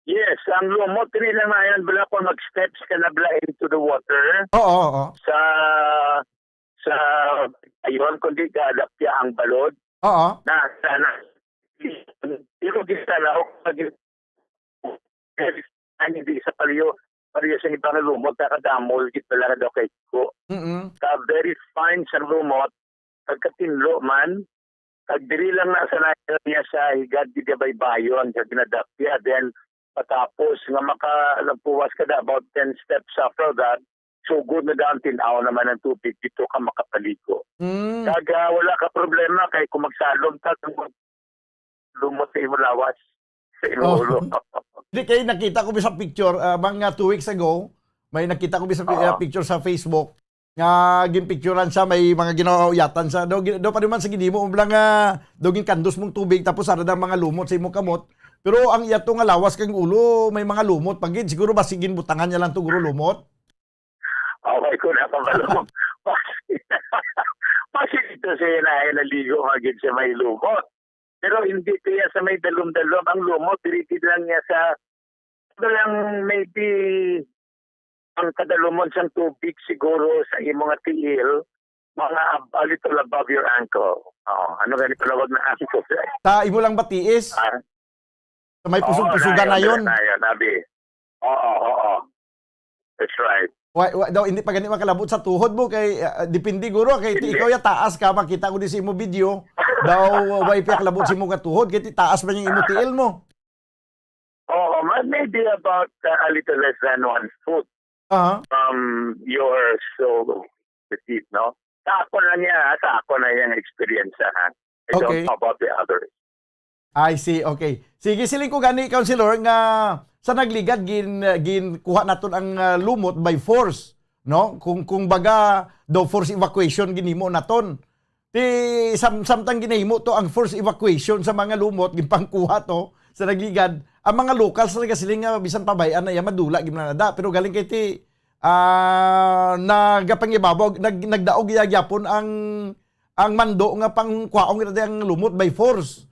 Yes, ang lumot rin lang na yan, bala kung mag-steps ka na bala into the water. Oo. Sa ayon, kundi kadapya ang balod. Oo. Na sana, pero di sana, hindi sa paliyo sa ibang lumot, nakadamol, git pala na daw kay ko. Very fine sa lumot, pagkatinlo man, pagdiri lang na sa niya sa higad, di baybayon, sa ginadapya, then patapos nga makalagpuwas ka na about 10 steps after that, so good na down tinaw naman ng tubig, dito ka makapaligo. Kaga wala ka problema, kay kung magsalom ka, lumot sa imulawas. Sa imulo. Hindi kayo nakita ko sa picture, mga 2 weeks ago, may nakita ko sa picture sa Facebook, nga ginpicturean siya, may mga ginauyatan sa, do pa naman sa ginimo, umblang doging kandos mong tubig, tapos sarada mga lumot sa imong kamot. Pero ang iyato nga lawas kang ulo, may mga lumot, pagin, siguro basigin butangan niya lang to guro lumot. Okay, kung napamalumot. Kasi ito siya naligo magiging sa may lumot. Pero hindi kaya sa may dalom-dalom ang lumot, diritid lang niya sa lang maybe ang kadalumon sa tubig siguro sa imong tiil, mga a little above your ankle. Ano ganito lawag na ankle? Sa imo lang batiis? May pusog-pusugan na yun. Oo. That's right. Daw hindi pa gani makalabot sa tuhod mo kay depende guro kay ikaw ya taas ka makita ko di sa imo video daw way pa kalabot si mo ka tuhod kay taas ba yung imo tiil mo. Oh, maybe about a little less than 1 foot from your petite, no? Sa ako na yung experience, ha? I don't know about the others. I see, okay. Sige, siling ko gani, Councilor, nga sa nagligad, gin kuha naton ang lumot by force, no? Kung baga, daw force evacuation ginimo naton. Samtang ginahimo to ang force evacuation sa mga lumot, ginpangkuha to sa nagligad, ang mga locals na siling nga bisan pabayan na madula ginanada. Pero galing kay ti nagapangibabaw, nagdaog gyapon ang mando nga pangkuhaong ira ang lumot by force.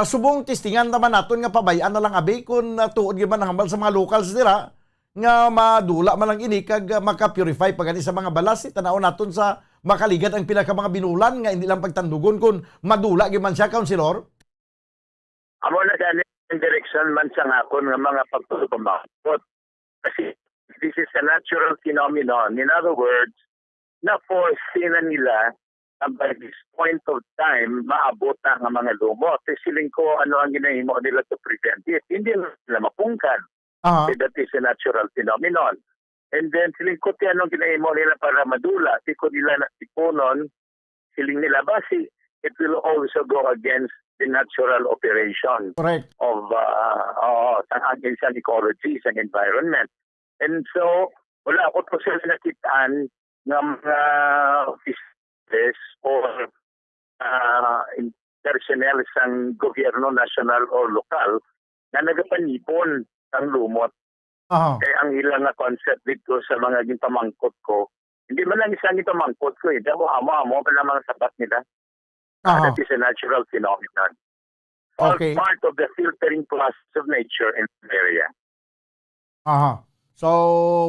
Subong testingan naman naton nga pabayaan na lang abi kung tuod gyud man hambal sa mga locals dira nga madula man lang ini kag maka-purify pagani sa mga balas tanaw naton sa makaligad ang pila ka mga binulan nga hindi lang pagtandugon kung madula gyud man siya, Councilor. Amo na gani ang direction man sa ngakon nga mga pagtutubakot. Kasi this is a natural phenomenon. In other words, na-foresee na nila by this point of time, maabot na ang mga lumot. Siling ko ano ang ginahimo nila to prevent it. Hindi nila mapungkan. That is a natural phenomenon. And then siling ko anong ginahimo nila para madula. Tiko nila na tipunon, siling nila basi, it will also go against the natural operation of against an ecology, sa environment. And so, wala ko po sila nakitaan ng mga or personnel sang gobyerno national or lokal na nagapanipon ang lumot. Kaya ang ilang na concept dito sa mga ginpamangkot ko, hindi man lang isang ginpamangkot ko, damo amo pa lang mga sapat nila. That is a natural phenomenon. All part of the filtering process of nature in the area. So,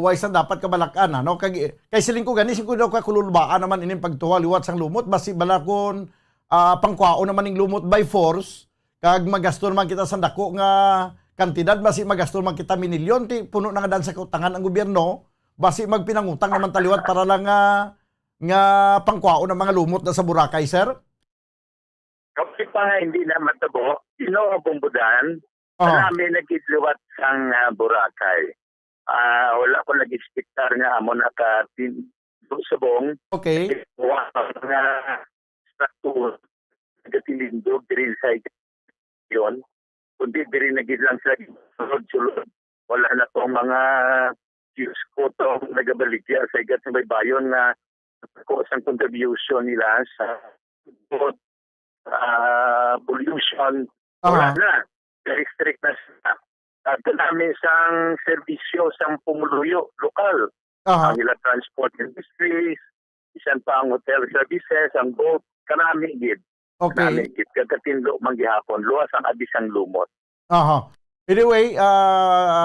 wais na dapat kabalakan, no? Kay siling ko gani, siling ko daw kakululbaan naman ining pagtuwa liwat sang lumot, basi balakon pangkwao naman ning lumot by force, kag magasto naman kita sa dako nga kantidad, basi magasto naman kita minilyon, ti puno na nga dan sa kautangan ang gobyerno, basi magpinangutang naman taliwat para lang nga pangkwao ng mga lumot na sa Boracay, sir? Kapag pa nga hindi na matabo, bumbudan, marami nagkidliwat sang Boracay. Wala ko nag-expectar nga amo subong. Okay. Nga struktur nagatilindog diri sa yon. Kundi diri nagidlang sa sulod-sulod. Wala na tong mga Diyos ko tong nagabaligya sa igat ng baybayon na ko sang contribution nila sa pollution. Wala na. Very strict na sila. At namin sang serbisyo sang pumuluyo lokal. Ang ilang transport industries, isang pa ang hotel services, ang boat, karami gid. Karami gid. Kagkatindlo manggihapon, luwas ang abisang lumot. Anyway,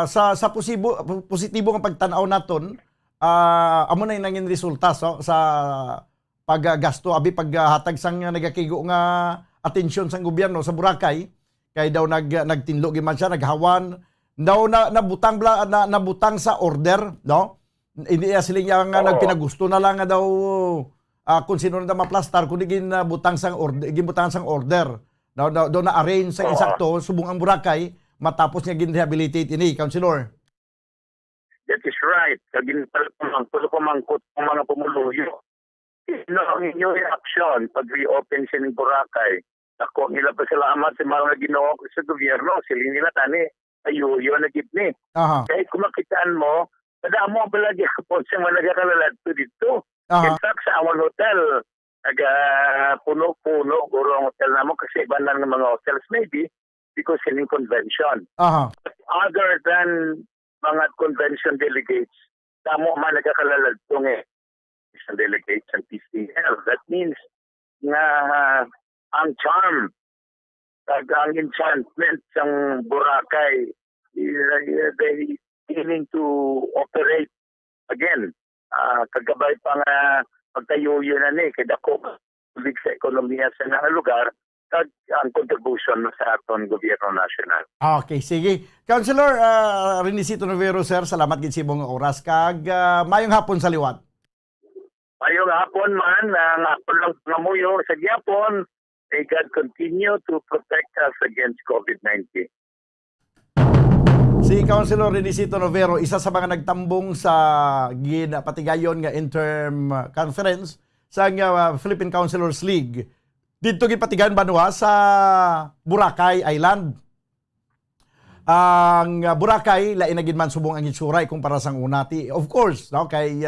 sa positibo ng pagtanaw naton, amo na yung nanging resulta sa paggasto, paghatag sang nagakigo nga atensyon sang gobyerno sa Boracay, kay daw nagtinlo giman siya, naghawan, daw nabutang sa order, no? Hindi sila nga nagpinagusto na lang nga daw kung sino na maplastar kundi ginbutang sang order. Daw na arrange sa insakto subong ang Boracay matapos niya gin-rehabilitate ini, Councilor. That is right. Kagin pamangkot ng mga pumuluyo. Ang inyong reaction pag reopen siya ng Boracay. Ako nila pasalamat sa mga ginawa ko sa gobyerno. Sila nila tani. Ayuyo na gitni. Kahit kumakitaan mo, madamo ang palagi po sa mga nagkakalalad to dito. In fact, sa our hotel, puno-puno, guro ang hotel naman kasi iba na ng mga hotels maybe because sining convention. But other than mga convention delegates, damo man nagkakalalad to ng delegates and PCL. That means nga ang charm, ang enchantment ng Boracay, they beginning to operate again. Kagabay pa nga pagtayo yun na kaya dako sa ekonomiya sa mga lugar, kag ang contribution sa aton gobyerno nasyonal. Okay, sige. Councilor Renisito Novero, sir, salamat gid sa imong oras kag mayong hapon sa liwat. Mayong hapon man, ang hapon lang ngamuyo sa gyapon. May God continue to protect us against COVID-19. Si Councilor Renisito Novero, isa sa mga nagtambong sa patigayon nga interim conference sa Philippine Councilors League. Dito gipatigan banwa sa Boracay Island. Ang Boracay lain na gid man subong ang itsuray kumpara sa una. Of course, no, kay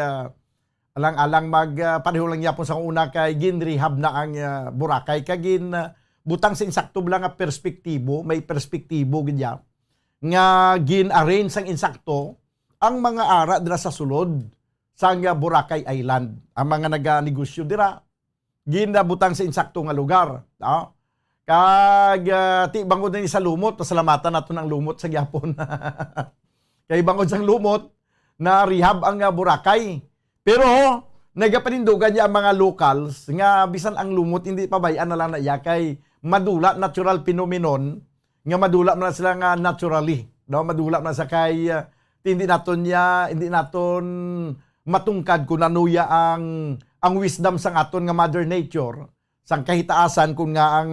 alang-alang panahon lang yapon sa una kay ginrehab na ang Boracay kagin butang sa insakto lang nga perspektibo, may perspektibo gid ya nga gin-arrange sang insakto ang mga ara dira sa sulod sa Boracay Island. Ang mga naganegosyo dira ginabutang sa insakto nga lugar. No? Kag ti bangod na ni sa lumot, pasalamatan nato ng lumot sa gyapon. Kay bangod sang lumot na rehab ang Boracay. Pero nagapanindugan niya ang mga locals nga bisan ang lumot hindi pabayaan na lang na iya kay madula natural phenomenon nga madula na sila nga naturally. No? Madula na sa kay hindi naton matungkad kung nanuya ang wisdom sang aton nga Mother Nature, sang kahitaasan kung nga ang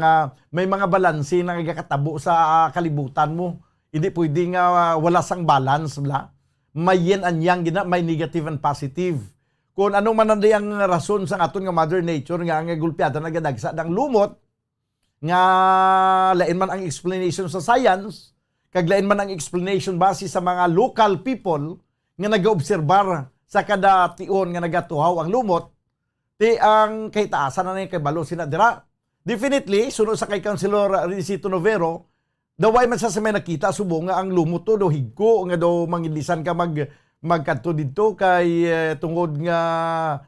may mga balanse na nagakatabo sa kalibutan mo. Hindi pwede nga wala sang balance bla. May yin and yang gina, may negative and positive. Kung anong man ang rason sang aton nga Mother Nature nga ang gulpiada nagadagsa ng lumot nga lain man ang explanation sa science, kag lain man ang explanation base sa mga local people nga nagaobserbar sa kada tion nga nagatuhaw ang lumot. Ti ang kahitaasan na kay balo sila dira. Definitely, sunod sa kay Councilor Renisito Novero, daway man sa may nakita subong nga ang lumot to do higko nga do mangilisan ka magkadto didto kay tungod nga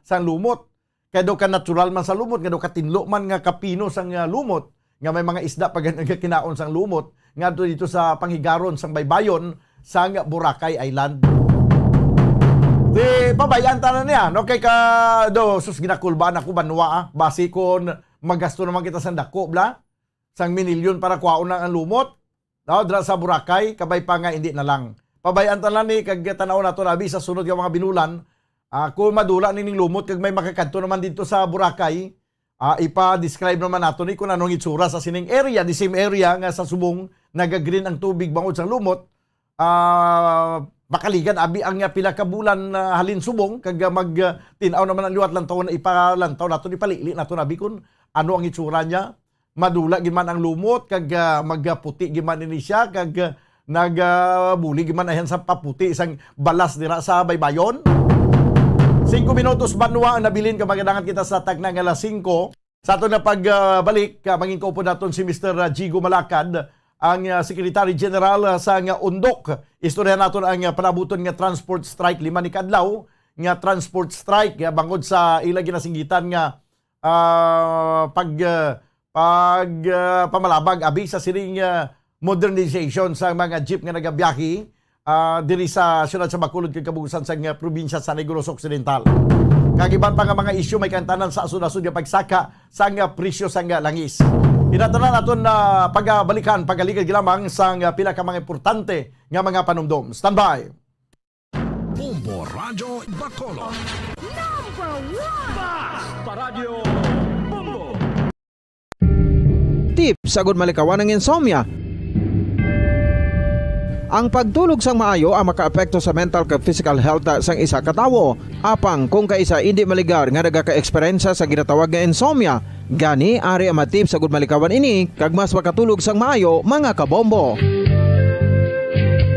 sang lumot. Kay do ka natural man sa lumot, nga do katinlo man nga kapino sang lumot, nga may mga isda pag kinaon sang lumot, nga dito sa panghigaron sang baybayon sang Boracay Island. Di pabayaan tanan niya, no? Kay ka do sus ginakulbaan ako banwa base kon magasto naman kita sa dako bla sang minilyon para kuhaon na ang lumot, no? Dra sa Boracay kabay pa nga hindi na lang. Pabayaan tanan ni kag tanaw nato labi sa sunod nga mga binulan, kung madula ning lumot kag may makakadto naman dito sa Boracay, ipa-describe naman nato ni kung anong itsura sa sining area, the same area nga sa subong naga-green ang tubig bangod sa lumot. Makaligan abi ang pila ka bulan halin subong kag tinaw naman ang liwat lantaw na ipalantaw nato ipalili nato nabi kun ano ang itsura niya. Madula gid man ang lumot kag magputi gid man ini siya kag nagbuli gid man ayan sa paputi isang balas dira sa baybayon. 5 minutos banwa ang nabilin ka magadangan kita sa tagna nga alas 5 sa ato na pagbalik mangin ko po naton si Mr. Jigo Malacad, ang Secretary General sa Undok. Istorya naton ang panabuton nga transport strike 5 ni kadlaw nga transport strike bangod sa ila ginasinggitan nga pamalabag abi sa sining modernization sa mga jeep nga nagabiyahe diri sa siyudad sa Bacolod kag kabugusan sa probinsya sa Negros Occidental. Kagiban pa nga mga isyu may kantanan sa asud-asud nga pagsaka sa presyo sa langis. Inatanan naton na pagbalikan pagaligid lamang sa pila ka mga importante nga mga panumdom. Standby. Bombo Radio Bacolod. Tip sagod malikawan ng insomnia. Ang pagtulog sang maayo ang makaapekto sa mental kag physical health sang isa ka tawo. Apang kung kaisa hindi maligar nga nagaka-eksperyensya sa ginatawag nga insomnia, gani ari ang matip sagud malikawan ini kag mas makatulog sang maayo mga kabombo.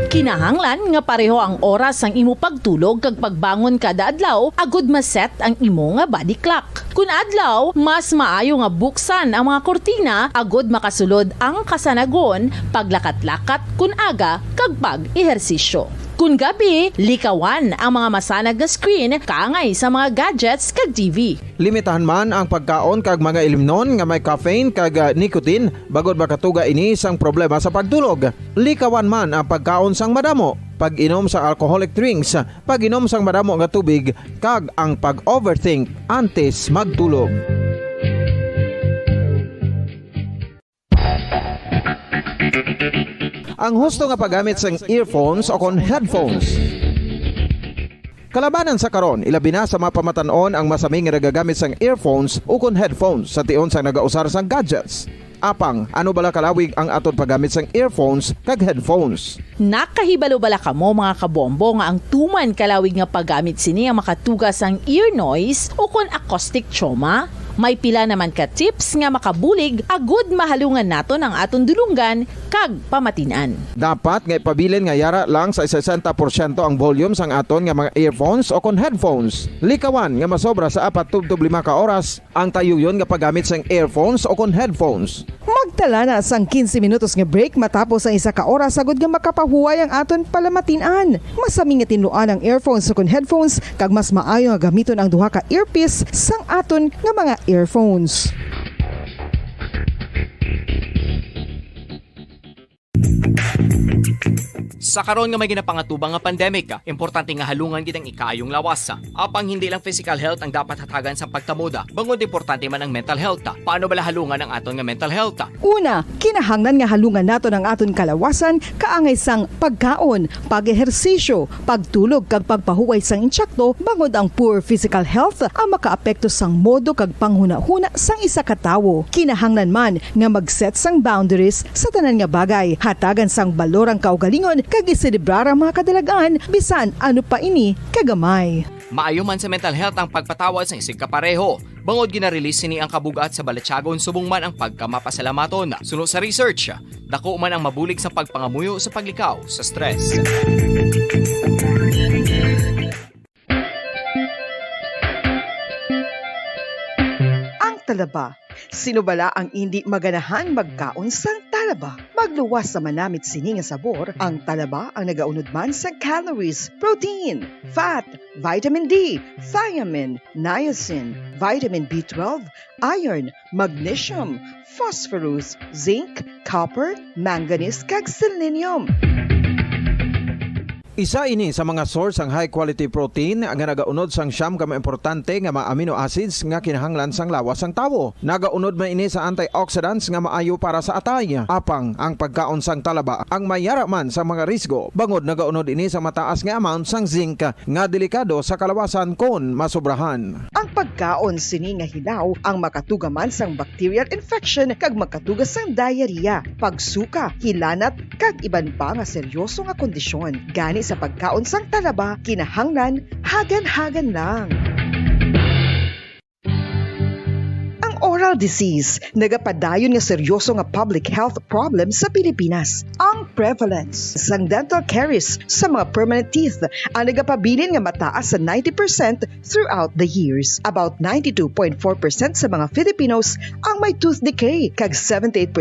Kinahanglan nga pareho ang oras sang imo pagtulog kag pagbangon kada adlaw agud maset ang imo nga body clock. Kun adlaw, mas maayo nga buksan ang mga kortina agud makasulod ang kasanagon, paglakat-lakat kun aga kag pag-ehersisyo. Kun gabi, likawan ang mga masanag na screen kaangay sa mga gadgets kag TV. Limitahan man ang pagkaon kag mga ilimnon nga may caffeine kag nicotine bagod makatuga ini sang problema sa pagtulog. Likawan man ang pagkaon sang madamo, pag-inom sa alcoholic drinks, pag-inom sang madamo nga tubig kag ang pag-overthink antes magtulog. ang husto nga paggamit sang earphones o kon headphones. Kalabanan sa karon, ilabi na sa mapamatanon ang masami nga nagagamit sang earphones o kon headphones sa tion sang nagausar sang gadgets. Apang, ano bala kalawig ang aton paggamit sang earphones kag headphones? Nakahibalo bala kamo mga kabombo nga ang tuman kalawig nga paggamit sini ang makatugas ang ear noise o kon acoustic trauma? May pila naman ka tips nga makabulig agud mahalungan naton ang aton dulunggan kag pamatinan. Dapat nga ipabilin nga yara lang sa 60% ang volume sang aton nga mga earphones o kon headphones. Likawan nga masobra sa 4 to 5 ka oras ang tayuyon nga paggamit sang earphones o kon headphones. Magtala na sang 15 minutos nga break matapos ang 1 ka oras sagud nga makapahuway ang aton palamatinan. Masami nga tinluan ang earphones o kon headphones kag mas maayo nga gamiton ang duha ka earpiece sang aton nga mga earphones. Sa karon nga may ginapangatubang nga pandemic, importante nga halungan gid ang ikaayong lawas. Apang hindi lang physical health ang dapat hatagan sa pagtamuda, bangod importante man ang mental health. Paano bala halungan ang aton nga mental health? Una, kinahanglan nga halungan naton ang aton kalawasan kaangay sang pagkaon, pag-ehersisyo, pagtulog kag pagpahuway sang insyakto bangod ang poor physical health ang makaapekto sang modo kag panghuna-huna sang isa ka tawo. Kinahanglan man nga mag-set sang boundaries sa tanan nga bagay, hatagan sang balorang kaugalingon kag iselebrar ang mga kadalagaan bisan ano pa ini kagamay. Maayo man sa mental health ang pagpatawad sa isig kapareho. Bangod ginarelease sini ang kabugat sa Balatyagon subong man ang pagkamapasalamaton. Suno sa research, dako man ang mabulig sa pagpangamuyo sa paglikaw sa stress. Ang talaba. Sino bala ang hindi maganahan magkaon sang talaba? Magluwas sa manamit sini nga sabor, ang talaba ang nagaunod man sa calories, protein, fat, vitamin D, thiamine, niacin, vitamin B12, iron, magnesium, phosphorus, zinc, copper, manganese kag selenium. Isa ini sa mga source ang high quality protein nga nagaunod sang siyam ka importante nga mga amino acids nga kinahanglan sang lawas sang tawo. Nagaunod man ini sa antioxidants nga maayo para sa atay. Apang ang pagkaon sang talaba ang mayara man sa mga risgo. Bangod nagaunod ini sa mataas nga amount sang zinc nga delikado sa kalawasan kon masobrahan. Ang pagkaon sini nga hilaw ang makatugaman sang bacterial infection kag makatugas sang diarrhea, pagsuka, hilanat kag iban pa nga seryoso nga kondisyon. Gani sa pagkaon sang talaba, kinahanglan hagan-hagan lang. Oral disease, nagapadayon nga seryoso nga public health problem sa Pilipinas. Ang prevalence sang dental caries sa mga permanent teeth ang nagapabilin nga mataas sa 90% throughout the years. About 92.4% sa mga Filipinos ang may tooth decay, kag 78%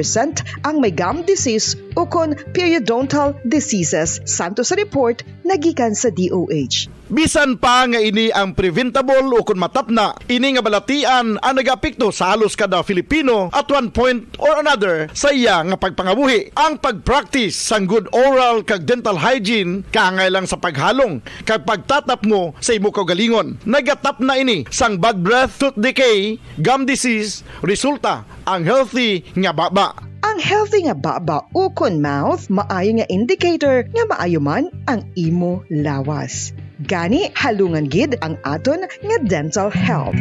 ang may gum disease o kon periodontal diseases, santo sa report nagikan sa DOH. Bisan pa nga ini ang preventable o kung matapna, ini nga balatian ang nagapikto sa halos kada Filipino at one point or another sa iya nga pagpangabuhi. Ang pag-practice sang good oral kag dental hygiene kaangay lang sa paghalong kag pagtatap mo sa imo kaugalingon. Nagatap na ini sang bad breath, tooth decay, gum disease, resulta ang healthy nga baba. Ang healthy nga baba o kon mouth, maayo nga indicator nga maayo man ang imo lawas. Gani halungan gid ang aton nga dental health.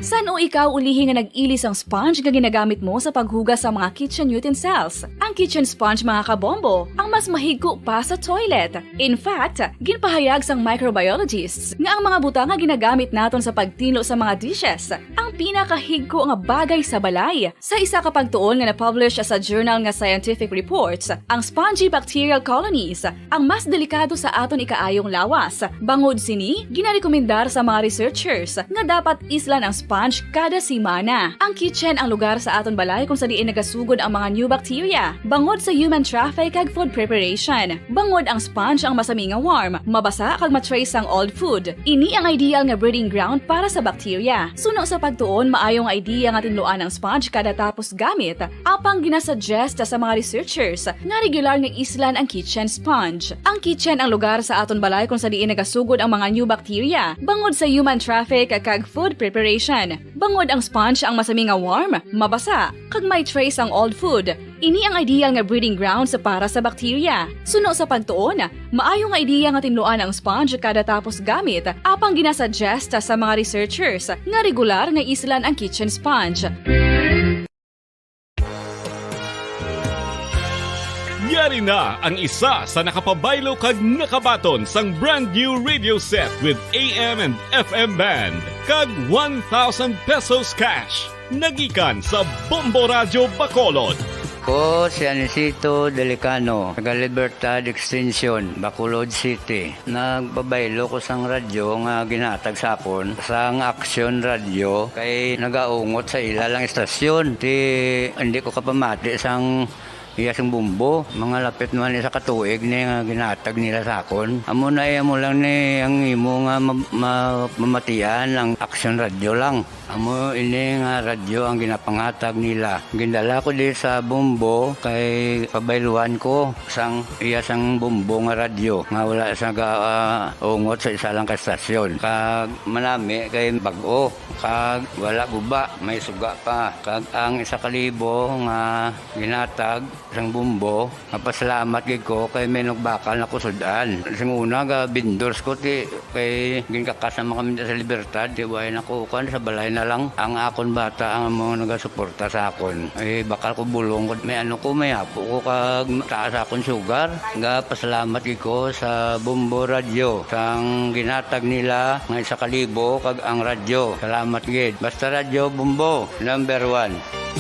San o ikaw ulihi nga nag-ilis ang sponge nga ginagamit mo sa paghugas sa mga kitchen utensils? Ang kitchen sponge mga kabombo, ang mas mahigko pa sa toilet. In fact, ginpahayag sang microbiologists nga ang mga butang nga ginagamit naton sa pagtinlo sa mga dishes ang pinakahigko nga bagay sa balay. Sa isa ka pagtuon nga na-publish sa journal nga Scientific Reports, ang spongy bacterial colonies ang mas delikado sa aton ikaayong lawas. Bangod sini, ginarekomendar sa mga researchers nga dapat islan ang sponge kada simana. Ang kitchen ang lugar sa aton balay kung sa diin nagasugod ang mga new bacteria. Bangod sa human traffic kag food preparation. Bangod ang sponge ang masami nga warm, mabasa kag matrace ang old food. Ini ang ideal nga breeding ground para sa bacteria. Suno sa pagtuon, maayong idea nga tinluan ang sponge kada tapos gamit. Apang ginasuggest sa mga researchers nga regular nga islan ang kitchen sponge. Ang kitchen ang lugar sa aton balay kung sa diin nagasugod ang mga new bacteria. Bangod sa human traffic kag food preparation. Bangod ang sponge ang masami nga warm, mabasa, kag may trace ang old food. Ini ang ideal nga breeding grounds para sa bakterya. Suno sa pagtuon, maayo nga ideya nga tinluan ang sponge kada tapos gamit, apang ginasuggest sa mga researchers nga regular nga islan ang kitchen sponge. Yari na ang isa sa nakapabaylo kag nakabaton sang brand new radio set with AM and FM band kag 1,000 pesos cash. Nagikan sa Bombo Radio Bacolod. Ko si Anisito Delicano, taga Libertad Extension, Bacolod City. Nagbabaylo ko sang radyo nga ginatag sapon sang Action Radio kay nagaungot sa ilalang estasyon. Hindi ko kapamati sang iyasang bumbo, mga lapit naman sa katuig ni nga ginatag nila sa akon. Amo na mo lang ni ang imo nga mamatian ang Action Radio lang. Amo ini nga radyo ang ginapangatag nila. Gindala ko di sa bumbo kay pabayluan ko sang iyasang bumbo nga radyo nga wala sa ungot sa isa lang ka estasyon. Kag manami kay bag-o, kag wala guba, may suga pa. Kag ang 1,000 nga ginatag sang bumbo, mapasalamat gid ko kay may nagbakal na kusudan. Sing una ga bindors ko ti kay ginkakasama kami sa Libertad, di way nako kan sa balay na lang ang akon bata ang mga nagasuporta sa akon. Eh bakal ko bulong ko may ano ko may apo ko kag taas akon sugar. Ga pasalamat gid ko sa Bumbo Radio sang ginatag nila nga 1,000 kag ang radyo. Salamat gid. Basta Radio Bumbo number 1.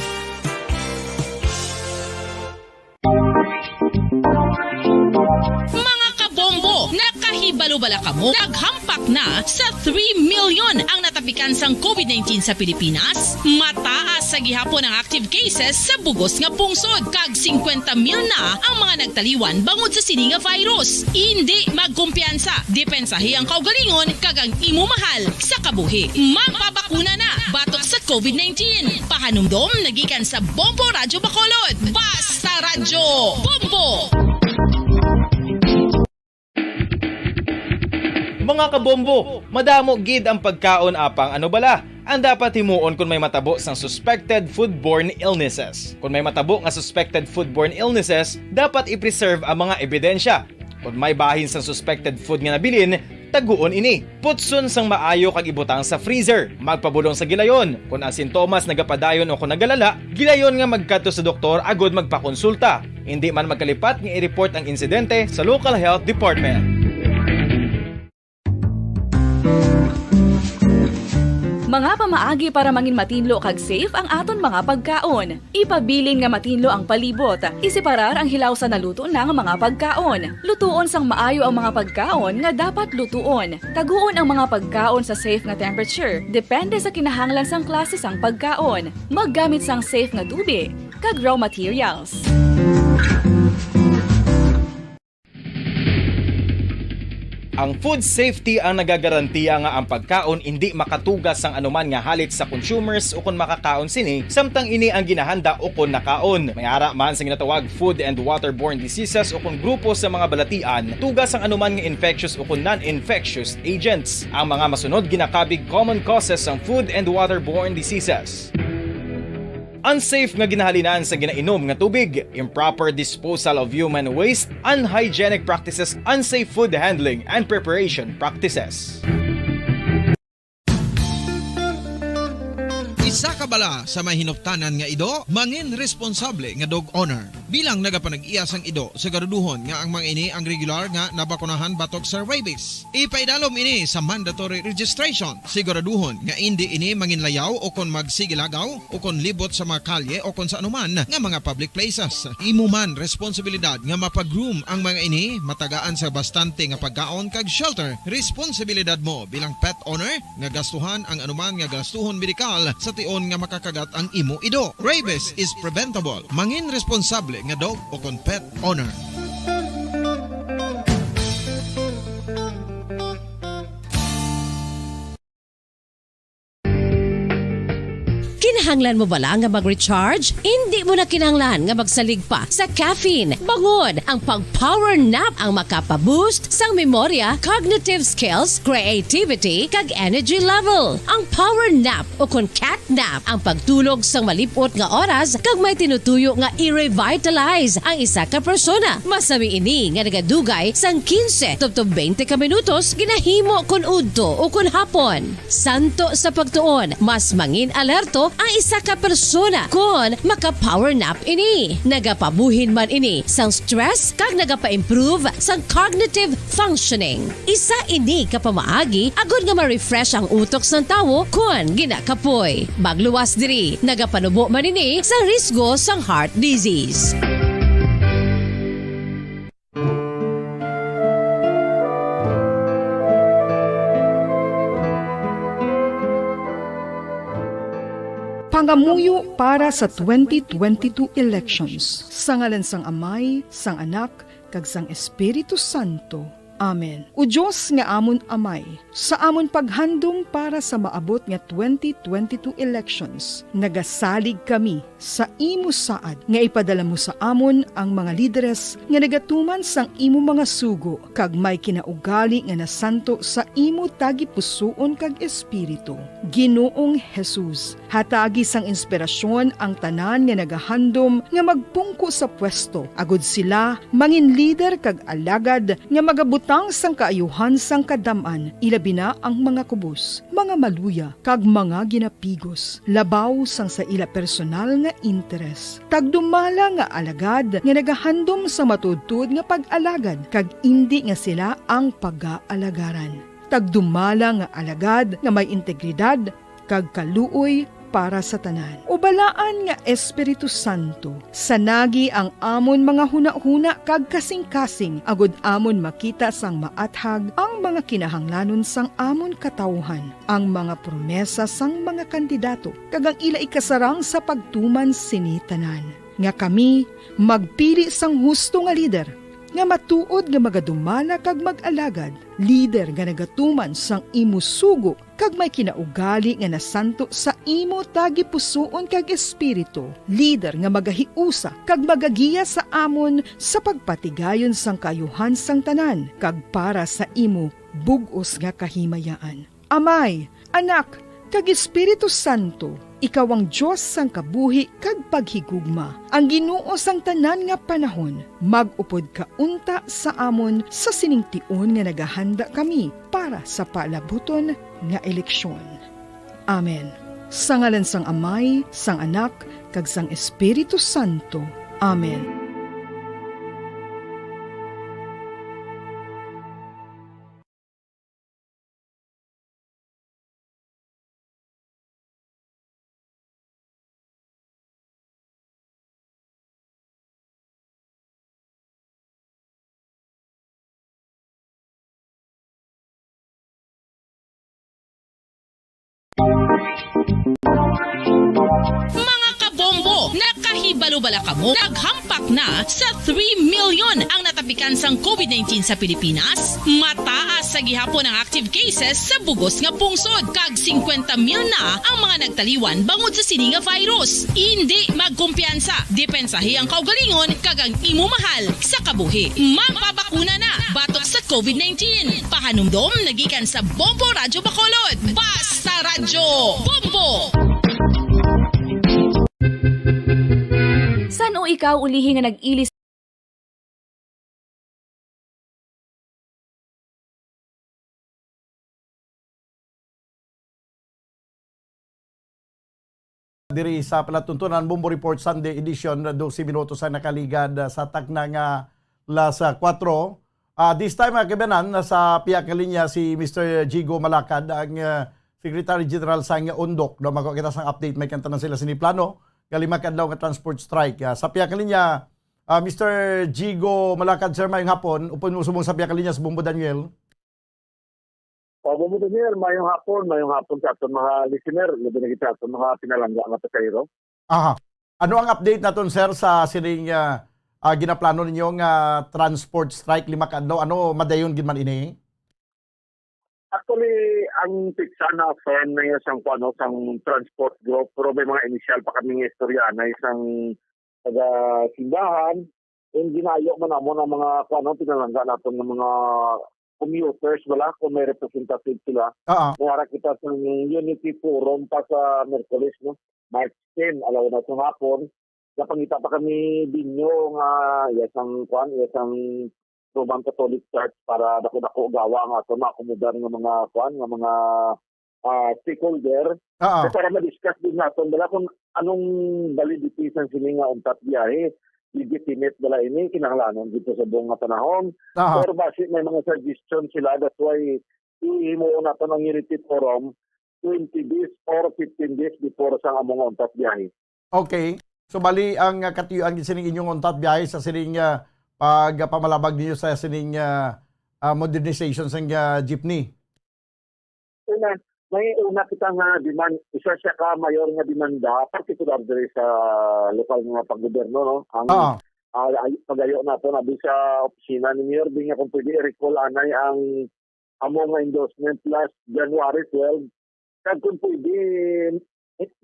Mga kabombo, nakahibalo-bala ka mo? Naghampak na sa 3 million ang natapikan sang COVID-19 sa Pilipinas. Mataas sa gihapon ang active cases sa bugos nga pungsod. Kag 50,000 na ang mga nagtaliwan bangod sa sini nga virus. Hindi magkumpiyansa. Depensahi ang kaugalingon kag ang imo mahal sa kabuhi. Magpabakuna na batok sa COVID-19. Pahanumdom nagikan sa Bombo Radio Bacolod. Basta Radyo Bombo! Mga kabombo, madamo gid ang pagkaon apang ano bala. Ang dapat himuon kung may matabo sang suspected foodborne illnesses. Kung may matabo nga suspected foodborne illnesses, dapat i-preserve ang mga ebidensya. Kung may bahin sang suspected food nga nabilin, taguon ini. Putson sang maayo kag ibutang sa freezer. Magpabulong sa gilayon. Kung ang sintomas nagapadayon o kung nagalala, gilayon nga magkadto sa doktor agod magpakonsulta. Hindi man magkalipat nga i-report ang insidente sa local health department. Mga pamaagi para mangin matinlo kag safe ang aton mga pagkaon. Ipabilin nga matinlo ang palibot. Isiparar ang hilaw sa naluto ng mga pagkaon. Lutuon sang maayo ang mga pagkaon nga dapat lutuon. Taguon ang mga pagkaon sa safe nga temperature. Depende sa kinahanglan sang klase sang pagkaon. Maggamit sang safe nga tubig kag raw materials. Ang food safety ang nagagarantiya nga ang pagkaon hindi makatugas sang anuman nga halit sa consumers o kung makakaon sini, samtang ini ang ginahanda o kung nakaon. May ara man sa ginatawag food and waterborne diseases o kung grupo sa mga balatian, tugas ang anuman nga infectious o kung non-infectious agents. Ang mga masunod ginakabig common causes ng food and waterborne diseases. Unsafe nga ginahalinan sa ginainom nga tubig, improper disposal of human waste, unhygienic practices, unsafe food handling and preparation practices. Isa ka bala sa mahinuptanan nga ido, mangin responsable nga dog owner. Bilang nagapanag-iya sang ido, siguraduhon nga ang mga ini ang regular nga nabakunahan batok sa rabies. Ipaidalom ini sa mandatory registration. Siguraduhon nga hindi ini manginlayaw o kon magsigilagaw o kon libot sa mga kalye o kon sa anuman nga mga public places. Imo man responsibilidad nga mapag-groom ang mga ini, matagaan sa bastante nga pagkaon kag shelter. Responsibilidad mo bilang pet owner nga gastuhan ang anuman nga gastuhon medikal sa tion nga makakagat ang imo ido. Rabies is preventable. Mangin responsable nga dog o kon pet owner. Kinahanglan mo bala nga mag-recharge? Hindi mo na kinahanglan nga magsalig pa sa caffeine. Bangod, ang pag-power nap ang makapaboost sang memorya, cognitive skills, creativity, kag energy level. Ang power nap o kun cat nap ang pagtulog sang malipot nga oras kag may tinutuyo nga i-revitalize ang isa ka persona. Masami ini nga nagadugay sang 15 tubtob 20 ka minutos ginahimo kun udto o kun hapon. Santo sa pagtuon, mas mangin alerto ang isa ka persona kung maka-power nap ini. Nagapabuhin man ini sang stress kag nagapa-improve sang cognitive functioning. Isa ini kapamaagi agud nga ma-refresh ang utok sang tawo kung ginakapoy. Bagluwas diri, nagapanubo man ini sang risgo sang heart disease. Pangamuyo para sa 2022 elections. Sa ngalan sang Amay, sang Anak, kag sang Espiritu Santo. Amen. O Diyos nga amon Amay, sa amon paghandong para sa maabot nga 2022 elections, nagasalig kami sa imo saad nga ipadala mo sa amon ang mga lideres nga nagatuman sang imo mga sugo kag may kinaugali nga nasanto sa imo tagi pusoon kag espiritu. Ginoong Jesus, hatagi sang inspirasyon ang tanan nga nagahandom nga magpungko sa pwesto. Agud sila mangin leader kag alagad nga magabutan sang kaayuhan sang kadaman, ilabi na ang mga kubos, mga maluya, kag mga ginapigos, labaw sang sa ila personal nga interes. Tagdumala nga alagad nga nagahandom sa matudtud nga pag-alagad, kag indi nga sila ang pag-aalagaran. Tagdumala nga alagad nga may integridad, kag kaluoy para sa tanan. Ubalaan nga Espiritu Santo, sanagi ang amon mga huna-huna kag kasing-kasing, agud amon makita sang maathag ang mga kinahanglanon sang amon katawhan, ang mga promesa sang mga kandidato, kag ang ila ikasarang sa pagtuman sini tanan. Nga kami magpili sang husto nga lider, nga matuod nga magadumala kag mag-alagad, lider nga nagatuman sang imo sugo kag may kinaugali nga nasanto sa imo tagi pusoon kag espiritu, lider nga magahiusa kag magagiya sa amon sa pagpatigayon sang kayuhan sang tanan kag para sa imo bug-os nga kahimayaan. Amay, Anak, kag Espiritu Santo, ikaw ang Diyos sang kabuhi kag paghigugma. Ang Ginoo sang tanan nga panahon, mag-upod ka unta sa amon sa siningtion nga nagahanda kami para sa palabuton nga eleksyon. Amen. Sa ngalan sang Amay, sang Anak, kag sang Espiritu Santo. Amen. Mga kabombo, nakahibalo-bala ka mo? Naghampak na sa 3 million ang natapikan sang COVID-19 sa Pilipinas. Mataas sa gihapon ang active cases sa bugos nga pungsod. Kag 50 mil na ang mga nagtaliwan bangod sa sini nga virus. Hindi magkumpiyansa. Depensahi ang kaugalingon kag ang imo mahal sa kabuhi. Magpabakuna na batok sa COVID-19. Pahanumdom nagikan sa Bombo Radyo Bacolod. Basta Radyo Bombo! San o ikaw ulihi nga nag-ilis diri sa palatuntunan Bombo Report Sunday edition 12 minutos sa nakaligad sa tagna nga las 4. This time kabanan nasa piya ka linya si Mr. Jigo Malacad ang Secretary General sa Undok. Do magkita sang update may kantanan sila siniplano kalima kadlaw nga transport strike. Sa piya ka linya Mr. Jigo Malacad, sir, mayong hapon. Upon mo sumong sa piya ka linya sa Bombo Daniel. Bombo Daniel, mayong hapon sa aton mga listener, labi na kita aton mga pinalangga nga pasahero. Aha. Ano ang update naton, sir, sa sining ginaplano ninyo nga transport strike lima kadlaw? Ano madayon gid man ini? Actually, ang pizza na firm na isang sang transport group, pero may mga initial pa kaming istorya na isang taga-simbahan. Yung ginayo man mo ng mga pinalangga natin ng mga commuters, wala, kung may representative sila. Mayara kita sa Unity Forum pa sa Merkulis, no? March 10, alaw na sa hapon. Napangita pa kami dinyo nga isang Roman Catholic Church para dako-dako gawa nga ito maakomodar ng mga stakeholder. Para ma-discuss din natin kung anong validity sa sini nga untat biyahe. Legitimate dala ini kinahanglanon dito sa buong nga panahon. Pero basi may mga suggestion sila, that's why ihimo natin ang Unity Forum 20 days or 15 days before sa among untat biyahe. Okay. So bali ang katuyuan sining inyong untat biyahe sa sining pagpamalabag niyo sa sining modernization sa jeepney. May una kita nga demand, isa siya ka mayor nga demanda, particular diri sa lokal nga paggoberno, no? Ang pagayo nato na sa opisina ni Mayor Bing nga kung pwede i-recall anay ang among nga endorsement last January 12. Kag kung pwede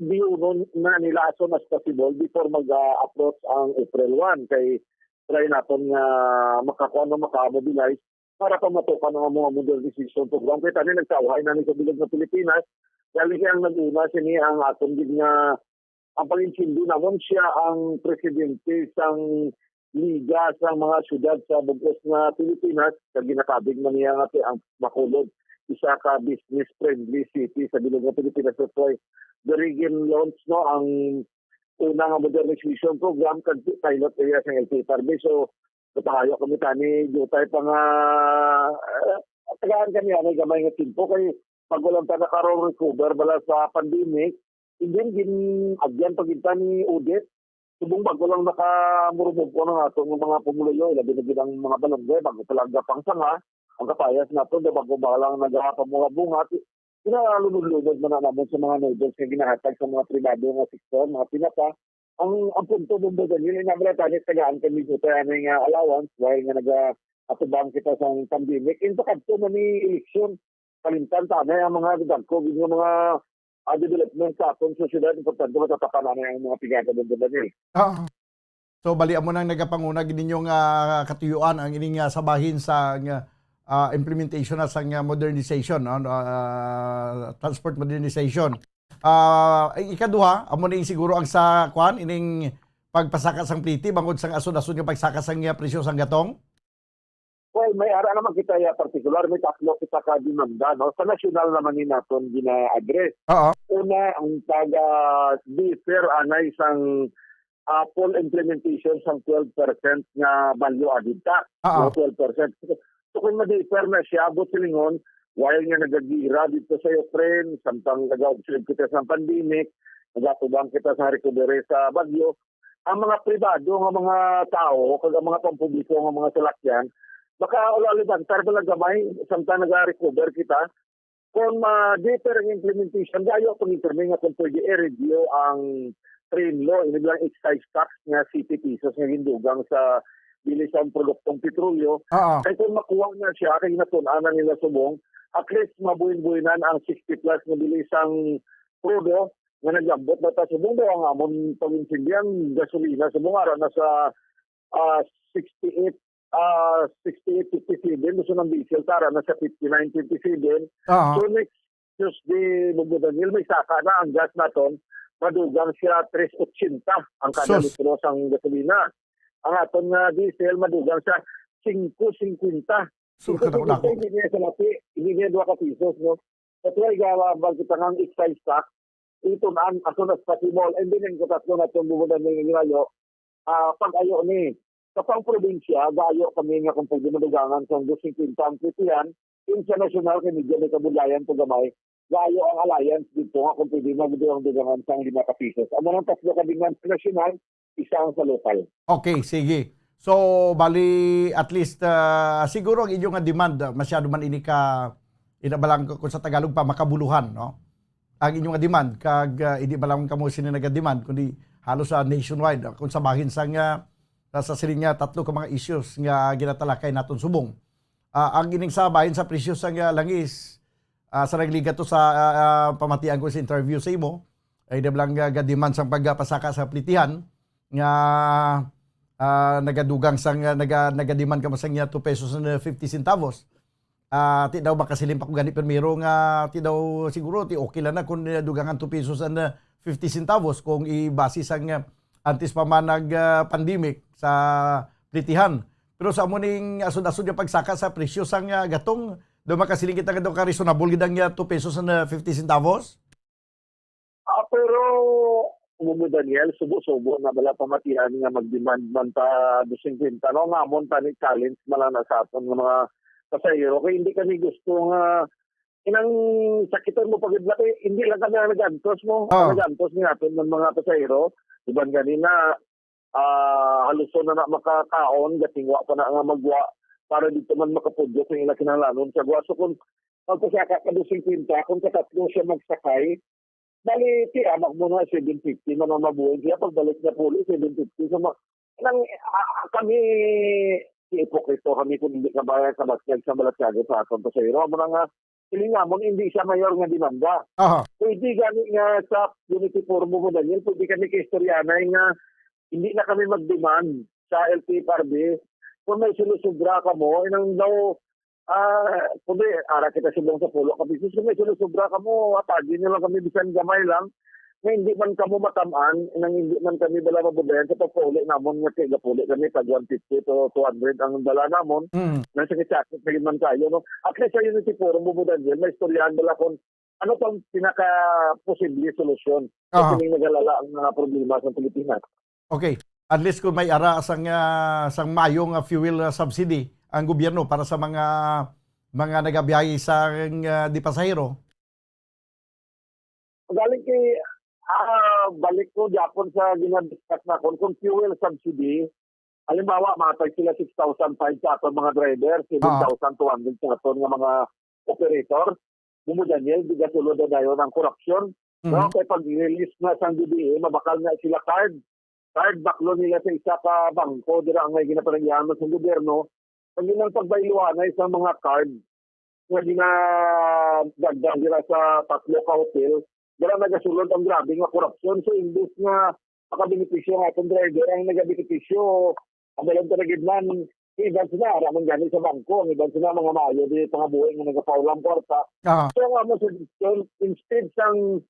diunon na nila as soon as possible before mag-approach ang April 1 kay try natin nga maka-mobilize para pamatukan ng mga modernization program. Kaya tayo nagsawahay namin sa bilog ng Pilipinas. Dahil kaya ang nag-una sini ang atong nga ang pag-insindi naman siya ang presidente sang liga sa mga syudad sa bugos nga Pilipinas. Kaya ginakabig man niya nga ang Bacolod, isa ka business-friendly city sa bilog ng Pilipinas. That's why the Reagan launch, no, ang una nga modernization program kag pilot area sa LT Tarbe. So tayo kami tani jutay pa nga tagaan kami ano gamay nga timpo kay pag walang ta naka-recover bala sa pandemic hindi gin agyan paginta ni Odette subong bago lang nakamurumog ko ng atong mga pumuluyo labi na ginang mga balangge bago talaga pang sanga ang kapayas nato da bago ba lang nagapamunga-bunga kinalunod-lunod man naman sa mga neighbors nga ginahatag sa mga pribado nga sektor, mga pinapa. Ang punto ng Danilo, inamla tayo tagaan kami dito nga allowance dahil nga nag-atubang kita sa pandemic. In fact, ito man ni eleksyon, kalimtan tayo ang mga dagko, yung mga development sa atong sosyedad, importante matatapan na ang mga pigata ng Danilo. So balian mo nang nagapanguna gininyo nga katuyuan ang ining sabahin sa implementation sa modernization, transport modernization. Ikaduha, amo ni siguro ang sa kwan ining pagpasaka sang pliti bangod sang asun-asun nga pagsaka sang presyo sang gatong. Well, may ara naman kita particular, may tatlo kita ka demanda, no? Sa national naman ni naton gina-address. Una, ang taga-differ anay isang full implementation sang 12% nga value added tax. 12%. So kung ma-differ na siya, abot silingon, while nga nagagira dito sa Ukraine, samtang nag-observe kita sa pandemic, nagatubang kita sa recovery sa Bagyo, ang mga pribado ng mga tao, kag ang mga pampubliko ng mga salakyan, baka ulalibantar ba lang gamay, samtang nag-recover kita, kung ma-differ ang implementation, gayo kung interming nga kung pwede i-review ang train law, iniblang excise tax nga 50 pesos nga hindugang sa bilisang produktong petrolyo, ay kung makuha na siya, kaya natunanan nila subong, at least mabuhin-buhinan ang 60 plus na bilisang crudo na nag-abot na ta subong daw ang amon pag-insindi ang gasolina subong araw na sa 68 57 gusto ng diesel tara na sa 59 57. So next Tuesday Danil may saka na ang gas naton madugang siya 3.80 ang kada litro sang gasolina. Ang aton nga diesel madugang siya 5.50. So, hindi niya sa lati, hindi niya 2 pesos, no? At why gawabag kita ng excise tax, ito na as soon as possible, and then ko tatlo na itong bumudan ng ngayo, pag-ayo ni, sa pang probinsya, gayo kami nga kung pwede madugangan sa 250 ang titiyan, international, kay medyo may kabulayan ito gamay, gayo ang alliance dito nga kung pwede madugangan sa 5 pesos. Amo ng tatlo kabingan sa national, isa ang sa local. Okay, sige. So, bali, at least, siguro ang inyong demand, masyado man ini ka, inabalang kung sa Tagalog pa, makabuluhan, no? Ang inyong demand, kag hindi ba lang kamo sininaga-demand, kundi halos sa nationwide, kung sabahin sa nga, sa siling nga, tatlo ka mga issues nga ginatalakay naton subong. Ang ining sabahin sa presyo sa langis, sa nagliga to sa pamatian ko sa interview sa imo, ay dablang gadiman sang pagpasaka sa plitihan nga nagadugang sang nagadiman ka masang 2 pesos and 50 centavos. Ti daw makasilim pa ko gani permiro nga ti daw siguro ti okay lang na kung dugangan 2 pesos and 50 centavos kung ibase sang antes pa man nag-pandemic sa plitihan. Pero sa amuning asod-asod yung pagsaka sa presyo sang gatong, daw makasiling kita nga daw ka reasonable gidang 2 pesos and 50 centavos? Pero Mumu Daniel, subo-subo na bala pamatihan nga mag-demand man ta 50. No nga mon tani challenge mala na sa aton nga mga pasahero kay hindi kami gusto nga inang sakitan mo pagid laki, hindi lang kami nag-antos mo. Nag-antos ni natin ng mga pasahero. Iban ganina haluson na makakaon gatingwa pa na nga magwa para dito man makapudyo kung ila kinahanglanon sa gwa. So kung magpasaka ka 50, kung katatlo siya magsakay, bali ti amak mo na 750 na mabuhay siya pagbalik na pulo 750. So kami hipokrito kami kung hindi ka bayad sa baskag sa Balatsyago sa aton pasahero. Amo na nga hilingamon hindi siya mayor nga demanda. Pwede gani nga sa Unity Forum mo Daniel, pwede kami kaistoryanay nga hindi na kami mag-demand sa LTFRB. Kung may sinusubra ka mo, inang daw, kundi, ara kita silang sa pulo ka business, kung may sinusubra ka mo, atagin nyo lang kami, bisan gamay lang, na hindi man kamo matamaan, inang hindi man kami dala mabudayan sa pagpuli namon, nga kagapuli kami, tag 150 to 200 ang dala namon, nang sakit-sakit na man kayo, no? At least sa Unity Forum, bumudan yun, may istoryahan dala kung ano pang pinaka-posible solusyon sa piling nagalala ang mga problema sa Pilipinas. Okay. At least kung may ara sang mayong fuel subsidy ang gobyerno para sa mga nagabiyahe sa di pasahero. Galing kay balik ko Japon sa ginadiscuss na kung fuel subsidy, halimbawa matag sila 6,500 sa aton mga driver, 7,200 sa aton nga mga operator. Daniel, bigat sulod na yun ang corruption. No? Kaya pag-release na sa DBA, mabakal na sila card backloan nila sa isa ka bangko, dira ang may ginapanagyaman sa gobyerno. Pag yun ang pagbayluanay sa mga card nga ginadagdag nila sa tatlo ka hotel, dira nagasulod ang grabe nga korupsyon. So, imbes nga makabenepisyo ng atong driver, ang nagabenepisyo, ang dalang taragid man, iban sila, ramang gani sa bangko, ang iban sila mga mayo, di pangabuhay nga nagapaulang porta. So, nga mo suggestion, instead sang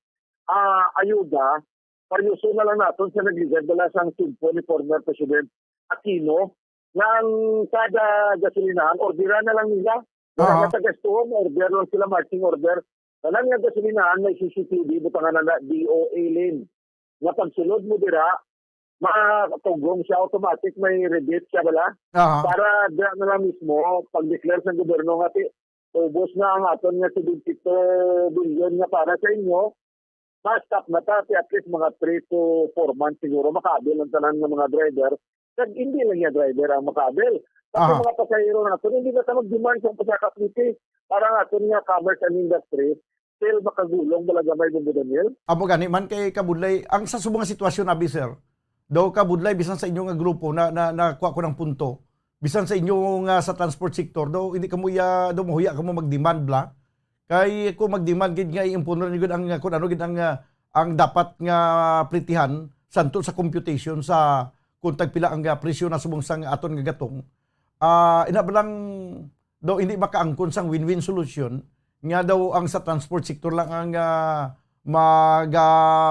ayuda, paryuso na lang natin sa nagligad dala sang tumpo ni former President Aquino ng kada gasolinahan, orderan na lang nila. Wala na tagastuhon, order lang sila, marching order. Wala nga gasolinahan, may CCTV, butangan na DOA lane. Nga pagsulod mo dira, makatugong siya automatic, may rebate siya bala. Para dira na lang mismo, pag-declare sa gobyerno nga, ubos na ang aton nga 72 billion nga para sa inyo, ma-stop na tayo at least mga 3 to 4 months siguro makabil ang tanan ng mga driver. Kag hindi lang yung driver ang makabil. Kasi mga pasahero natin, hindi na tayo mag-demand sa pasakapliti para natin nga commerce and industry still makagulong balagamay ng Daniel. Amo gani man kay Kabudlay, ang sa subong sitwasyon abi sir, daw Kabudlay bisan sa inyong grupo na nakuha ko ng punto, bisan sa inyong sa transport sector, daw hindi ka mo daw mahuya ka mo mag-demand bla. Kay kung mag-demand gid nga i-impuno ni gud ang kun ano gid ang dapat nga plitihan santo sa computation sa kung tagpila ang presyo na subong sang aton nga gatong. Ina ba lang daw hindi makaangkon sang win-win solution nga daw ang sa transport sector lang ang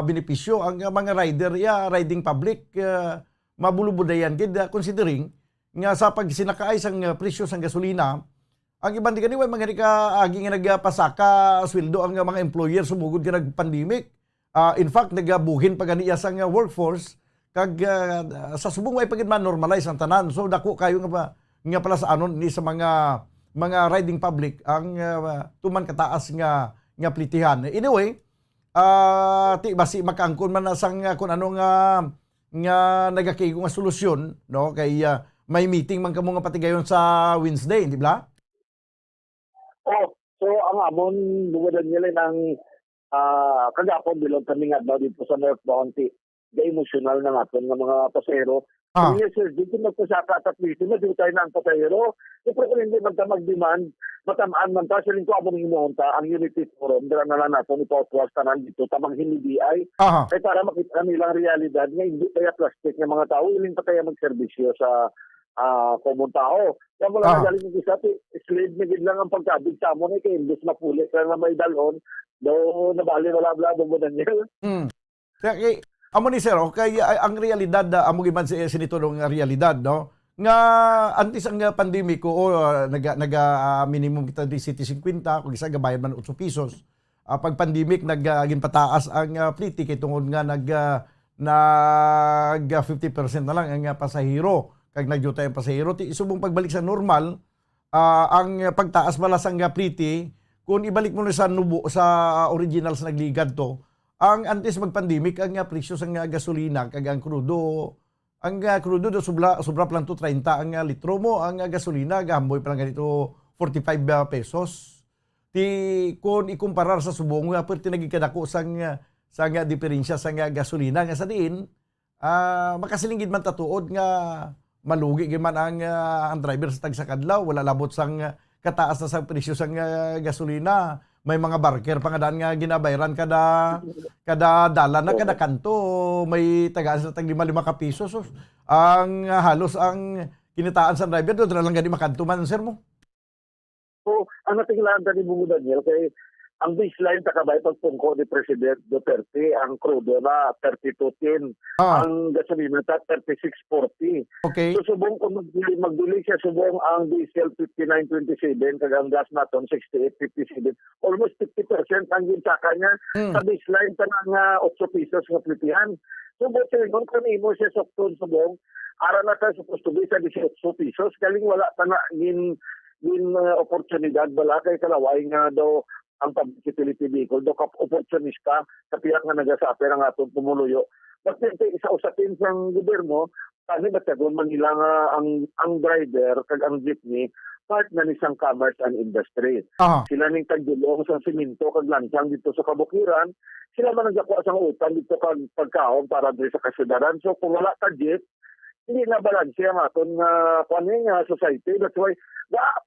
benepisyo ang mga rider riding public mabulubudayan gid considering nga sa pag sinakaay sang presyo sang gasolina. Ang ibang di kaniway, mga agi nga nagpasaka sweldo ang mga employer sumugod ka nag-pandemic. In fact, nagabuhin pa ganiya sa workforce kag sa subong way pagid man normalize ang tanan. So dako kayo nga pala sa anon ni sa mga riding public ang tuman kataas nga plitihan. Anyway, ti basi makaangkon man na sang kun ano nga nagakigo nga solusyon, no? Kay may meeting man kamo nga patigayon sa Wednesday, di ba? So ang amon buwadan nila ng kagapon bilog kami nga daw dito sa North Bounty. Emotional na natin ng mga pasero. Yes, sir, dito magpasaka at least, hindi tayo na ang pasahero. Siyempre kung hindi mag-demand, matamaan man ta, siling ko amo ng inuunta, ang Unity Forum, dala na lang natin, ipawaswas ka nandito, tamang hindi ay, ay para makita nilang realidad nga hindi kaya plastic ng mga tao, iling pa kaya magserbisyo sa komong tao. Kaya mo lang nagaling ng isa, slave na gid lang ang pagkabig sa amo na kay imbes mapulit, kaya na may dalon, daw nabali wala mo na niya. Kaya, amo ni sir, kay ang realidad amo giman si sinito ng realidad no nga antes ang pandemic ko minimum kita di city 50 kung isa gabayad man 8 pesos. Pag pandemic naging pataas ang fleet ticket tungod nga nag 50% na lang ang pasahero kag nagyuta ang pasahero subong pagbalik sa normal ang pagtaas malas ang fleet kung ibalik mo na sa originals nagligad to ang antes mag-pandemic ang presyo sa gasolina kag ang crudo do sobra plan to 30 ang litro mo ang gasolina gamboy pa lang ganito 45 pesos kung ikumparar sa subong pero tinagikadako sang diferensya sa gasolina nga sa diin makasilingid man tatuod nga malugi gid man ang driver sa tagsakadlaw wala labot sang kataas na sa presyo sang gasolina may mga barker pa nga daan nga ginabayaran kada dala na kada kanto may tagaan sa tag 5 ka piso so ang halos ang kinitaan sa driver do lang gani makanto man sir mo. So ang natinglaan ni Bungo Daniel kay ang baseline takabay pagpungko ni President Duterte ang crudo na 32.10 ang gasolina ta 36.40. Okay. So subong kung magdili siya subong ang diesel 59.27 kag ang gas naton 68.57 almost 50% ang ginsaka niya sa baseline tanang 8 pesos nga plitihan. So but kung imo siya sokton subong ara na ta supposed to be sa 18 pesos kaling wala ta na gin oportunidad bala kay kalaway nga daw ang public utility vehicle do kap opportunista sa piyak nga nagasaper ang atong tumuluyo. But isa usapin sang gobyerno kasi batagon Manila nga ang driver kag ang jeepney part na ni sang commerce and industry. Sila ning tagdulong sa simento kag lansang dito sa kabukiran, sila man nagdakuha sang utang dito kag pagkaon para diri sa kasyudadan. So kung wala ka jeep, hindi na balanse ang aton nga society. That's why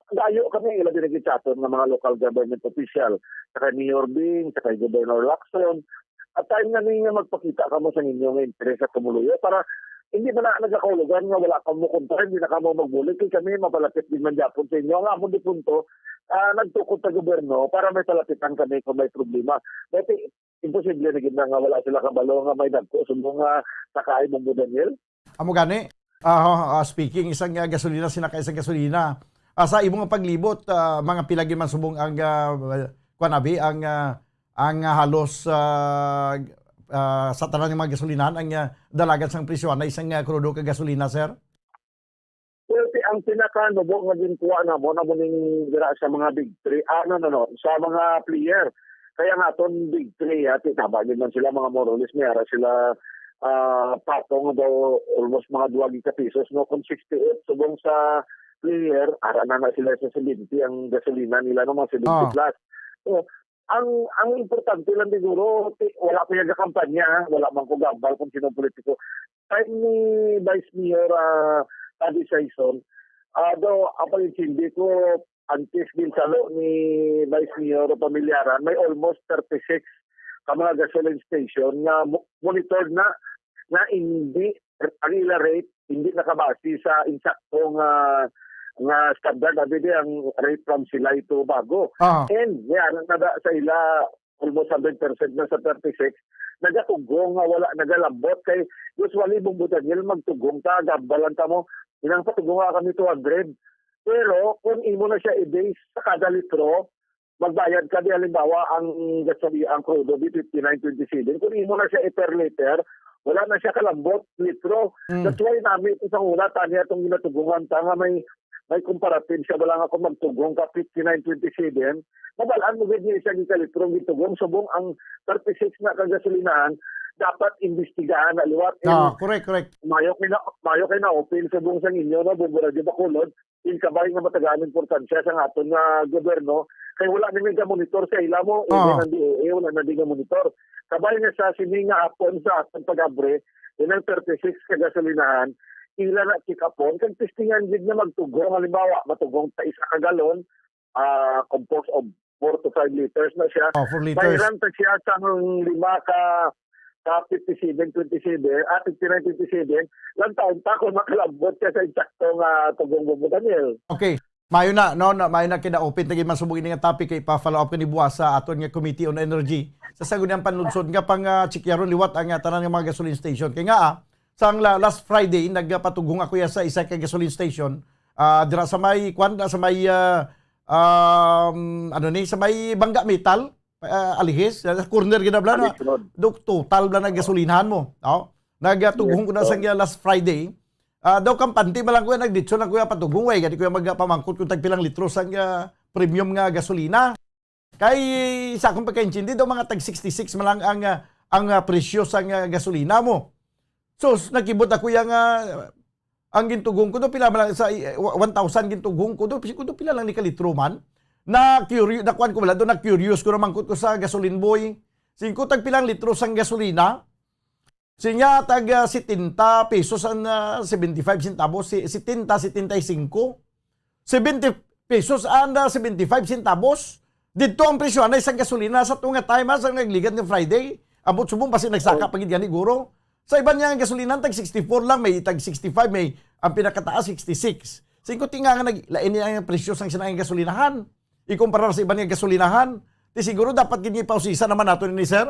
dayo kami ilabi na gitsaton ng mga local government official saka Mayor Bing, saka Governor Lacson at time na nga magpakita kamo sa inyo nga interes sa tumuluyo para hindi man na nagkakaulugan nga wala kamo kontra, hindi na kamo magbulit kay kami mapalapit din man Japon sa inyo nga amon di punto nagtukod sa gobyerno para may palapitan kami kung may problema. Dati imposible na gid nga wala sila kabalo nga may dagko sumo nga sakay Bungo Daniel. Amo gani speaking isang gasolina sinakay sa gasolina sa imong paglibot mga pilagi man subong ang kuanabi ang halos sa tanan ng mga gasolinahan ang dalagan sang presyo na isang crudo ka gasolina sir. Well, ang pinaka-nubo nga ginkuha na mo ning dira sa mga big three, sa mga player. Kaya nga ton big three, tama din man sila mga Moroles, mayara sila patong daw almost mga 2 pesos, no? Kung 68, subong sa player, ara na sila sa 70 ang gasolina nila, no? Mga 70 plus. So, ang importante lang siguro, wala pa yung kampanya, wala man ko gambal kung sino politiko. Time ni Vice Mayor Tadi Saison, daw ang hindi ko antes din salo ni Vice Mayor Pamilyaran, may almost 36 ka mga gasoline station na monitored na hindi ang ila rate hindi nakabase sa insaktong nga standard abidi ang rate from Silay to Bago. And yan nada sa ila almost 100% na sa 36 nagatugong nga wala nagalambot kay usually Bungo Daniel magtugong ta gabalan ta mo inang patugong kami 200 pero kung imo na siya i-base sa kada litro magbayad ka di halimbawa ang gasolina ang crudo di 59.27 kung imo na siya per liter wala na siya kalambot litro. That's why namin isang una tanya itong ginatugungan ta nga may comparative siya wala nga kung magtugong ka 59.27 mabalaan mo gid niya siya ni litro gitugong subong ang 36 na kagasolinahan dapat imbestigahan na liwat. Correct. Mayo kay na open subong sa inyo na Bungo Radio Bacolod in kabay nga matagaan importansya sa aton nga gobyerno kay wala nang monitor sa ila mo wala nang monitor kabay nga sa sininga hapon sa atong pag-abre inang 36 ka gasolinahan ila na check upon kag testingan gid na magtugong halimbawa matugong ta isa ka galon composed of 4 to 5 liters na siya. 4 liters. Mayroon ta siya sa 5 ka 57, 27, 59, 27, lang taon pa kung makalabot siya sa eksaktong tugong Bobo Daniel. Okay. Mayo na, no, mayo na kina-open tagi masubugin nga topic kay pa-follow up ni buwas sa aton nga Committee on Energy. Sa sagunang panlunsod nga pang chikyaron liwat ang tanan nga mga gasoline station. Kay nga sang last Friday nagpatugong ako ya sa isa ka gasoline station dira sa may sa may sa may Bangga Metal alihis sa corner ginabla na total bla na gasolinahan mo. Nagtugong ko na sa last Friday. Daw kampante ba lang kuya nagditso na kuya patugong way gadi kuya magpamangkot kung tagpilang litro sang premium nga gasolina. Kay sa akong pagkaintindi daw mga tag 66 man lang ang presyo sang gasolina mo. So nakibot ako yang ang gintugong ko do pila man lang sa 1,000 gintugong ko do pila lang ni ka litro man. Na curious na kuan ko wala do na curious ko ramangkot ko sa gasoline boy. Singko tagpilang litro sang gasolina. Sinya tag 70 pesos ang 75 centavos, 70, 75. 70 pesos ang 75 centavos. Dito ang presyo na isang gasolina sa tunga time ang nagligad ng Friday. Abot subong kasi nagsaka pagid gani guro. Sa iban niya ang gasolina tag 64 lang, may tag 65, may ang pinakataas 66. Singko tinga nga naglain niya ang presyo sang sinang gasolinahan. Ikumpara sa iban nga gasolinahan. Di siguro dapat gini pausisa naman nato ni sir.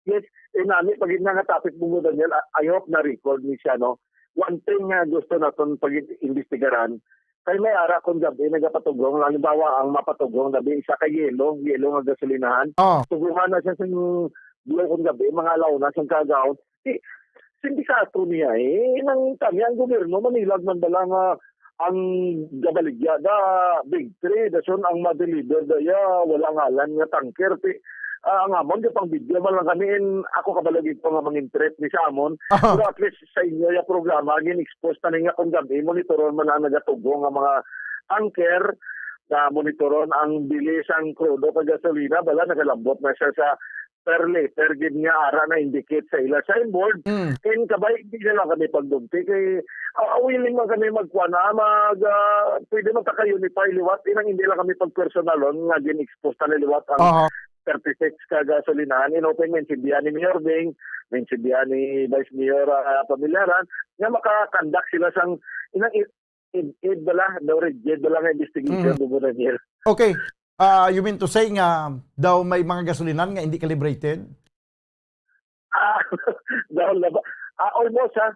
Yes, nami pag nga topic mo Daniel, I hope na record ni siya no. One thing nga gusto naton pag-imbestigaran kay may ara kung gabi nagapatugong halimbawa ang mapatugong gabi isa ka yelo nga gasolinahan. Tugungan na siya sa bulo kung gabi mga alaw na siyang kagaw. Sindikato niya nang kami ang gobyerno Manilag man dala nga ang gabaligya da big three dason ang ma-deliver daya wala ngalan nga tanker ang amon di pang video man lang kami ako kabalagid pa nga mang-interest ni sa amon pero at least sa inyo yung programa gin-expose na nga kung gabi monitoron man ang nagatugong nga mga anchor na monitoron ang bilis ang krudo kag gasolina bala nagalambot na siya sa per liter gid nga ara na indicate sa ila signboard and kabay hindi na lang kami pagdugti kay willing man kami magkuha na pwede man ta unify liwat inang hindi lang kami pagpersonalon nga gin-expose na liwat ang 36 ka gasolinahan. Inopen mensibihan ni Mayor Bing, mensibihan ni Vice Mayor Pamilaran, nga makakandak sila sang inang id bala, daw rigid bala nga investigation Bobo Daniel. Okay. You mean to say nga daw may mga gasolinan nga hindi calibrated?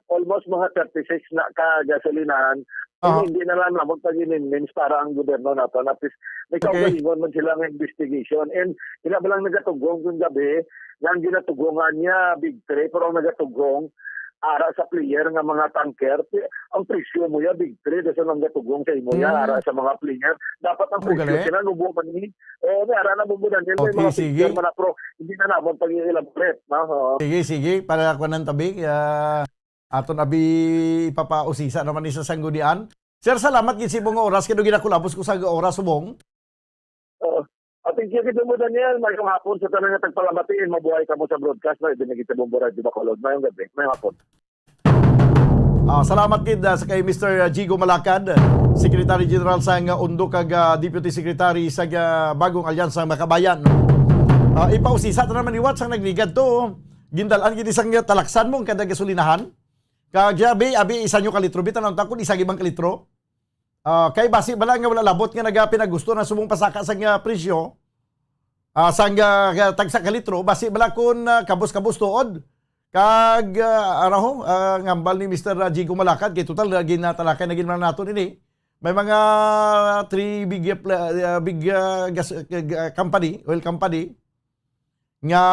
Almost mga 36 na ka gasolinahan. Hindi na lang namang pag-in-means para ang gobyerno nato na may kaugalingon man sila ng investigation and ila ba lang nagatugong kung gabi nga ang ginatugongan niya big three pero ang nagatugong ara sa player nga mga tanker ang presyo mo ya big three dahil ang nagatugong sa imo ya ara sa mga player dapat ang presyo sila nubo man ni may ara na bubudan nila may mga player man pro hindi na namang pag-i-elaborate Sige para ako ng tabi aton abi ipapausisa naman ni sa sanggunian. Sir, salamat gid si mong oras kay ginakulabos ko sa oras subong. Thank you Bobo Daniel. Mayong hapon sa tanan nga tagpalamatiin mabuhay ka mo sa broadcast na dinagi sa Bomborad di Bacolod. Mayong gabi. Mayong hapon. Salamat gid sa kay Mr. Jigo Malacad, Secretary General sa Undo kag Deputy Secretary sa Bagong Alyansa Makabayan. Ipausisa ta naman iwat sang nagligad to. Gindalan gid isang talaksan mo kada gasolinahan. Kagyabi, abi isa nyo kalitro, bitan ang takon, isang ibang kalitro. Kay basi bala nga wala labot nga pinagusto na subong pasaka sa presyo. Sang tagsa kalitro, basi bala kun kabus-kabus tuod. Kag ngambal ni Mr. Jigo Malacad, kay total ginatalakay na ginaman nato nini. May mga 3 big gas company, oil company, nga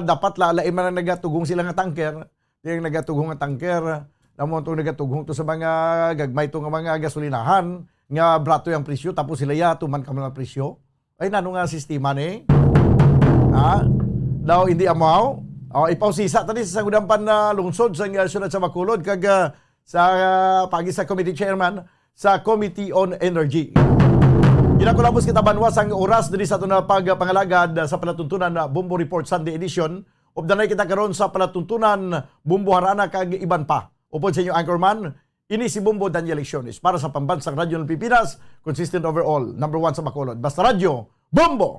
dapat lalain man ang nagatugong sila nga tanker. Yung nagatugong nga tanker, namon itong nagatugong to sa mga gagmay to nga mga gasolinahan, nga brato yung presyo, tapos sila tuman ka mga presyo. Ay, nano nga sistema ni? Daw hindi amaw. Ipausisa tadi sa sagudampan na lungsod sa syudad sa Bacolod, kag sa pagi sa committee chairman sa Committee on Energy. Ginakulabos kita banwas ang oras diri sa ito na pagpangalagad sa palatuntunan na Bombo Report Sunday Edition. Of the night kita karon sa palatuntunan Bumbu Harana kag iban pa. Upod sa inyo anchorman, ini si Bombo Daniel Lecciones para sa Pambansang Radyo ng Pilipinas, consistent overall, number 1 sa Bacolod. Basta Radyo, Bombo!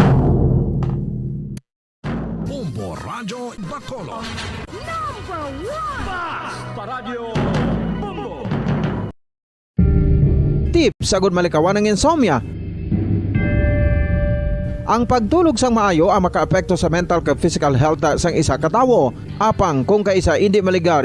Bombo Radyo Bacolod. Number 1! Basta Radyo Bombo! Tips sagud malikawan ng insomnia. Ang pagtulog sang maayo ang makaapekto sa mental kag physical health sang isa ka tawo. Apang kung kaisa hindi maligar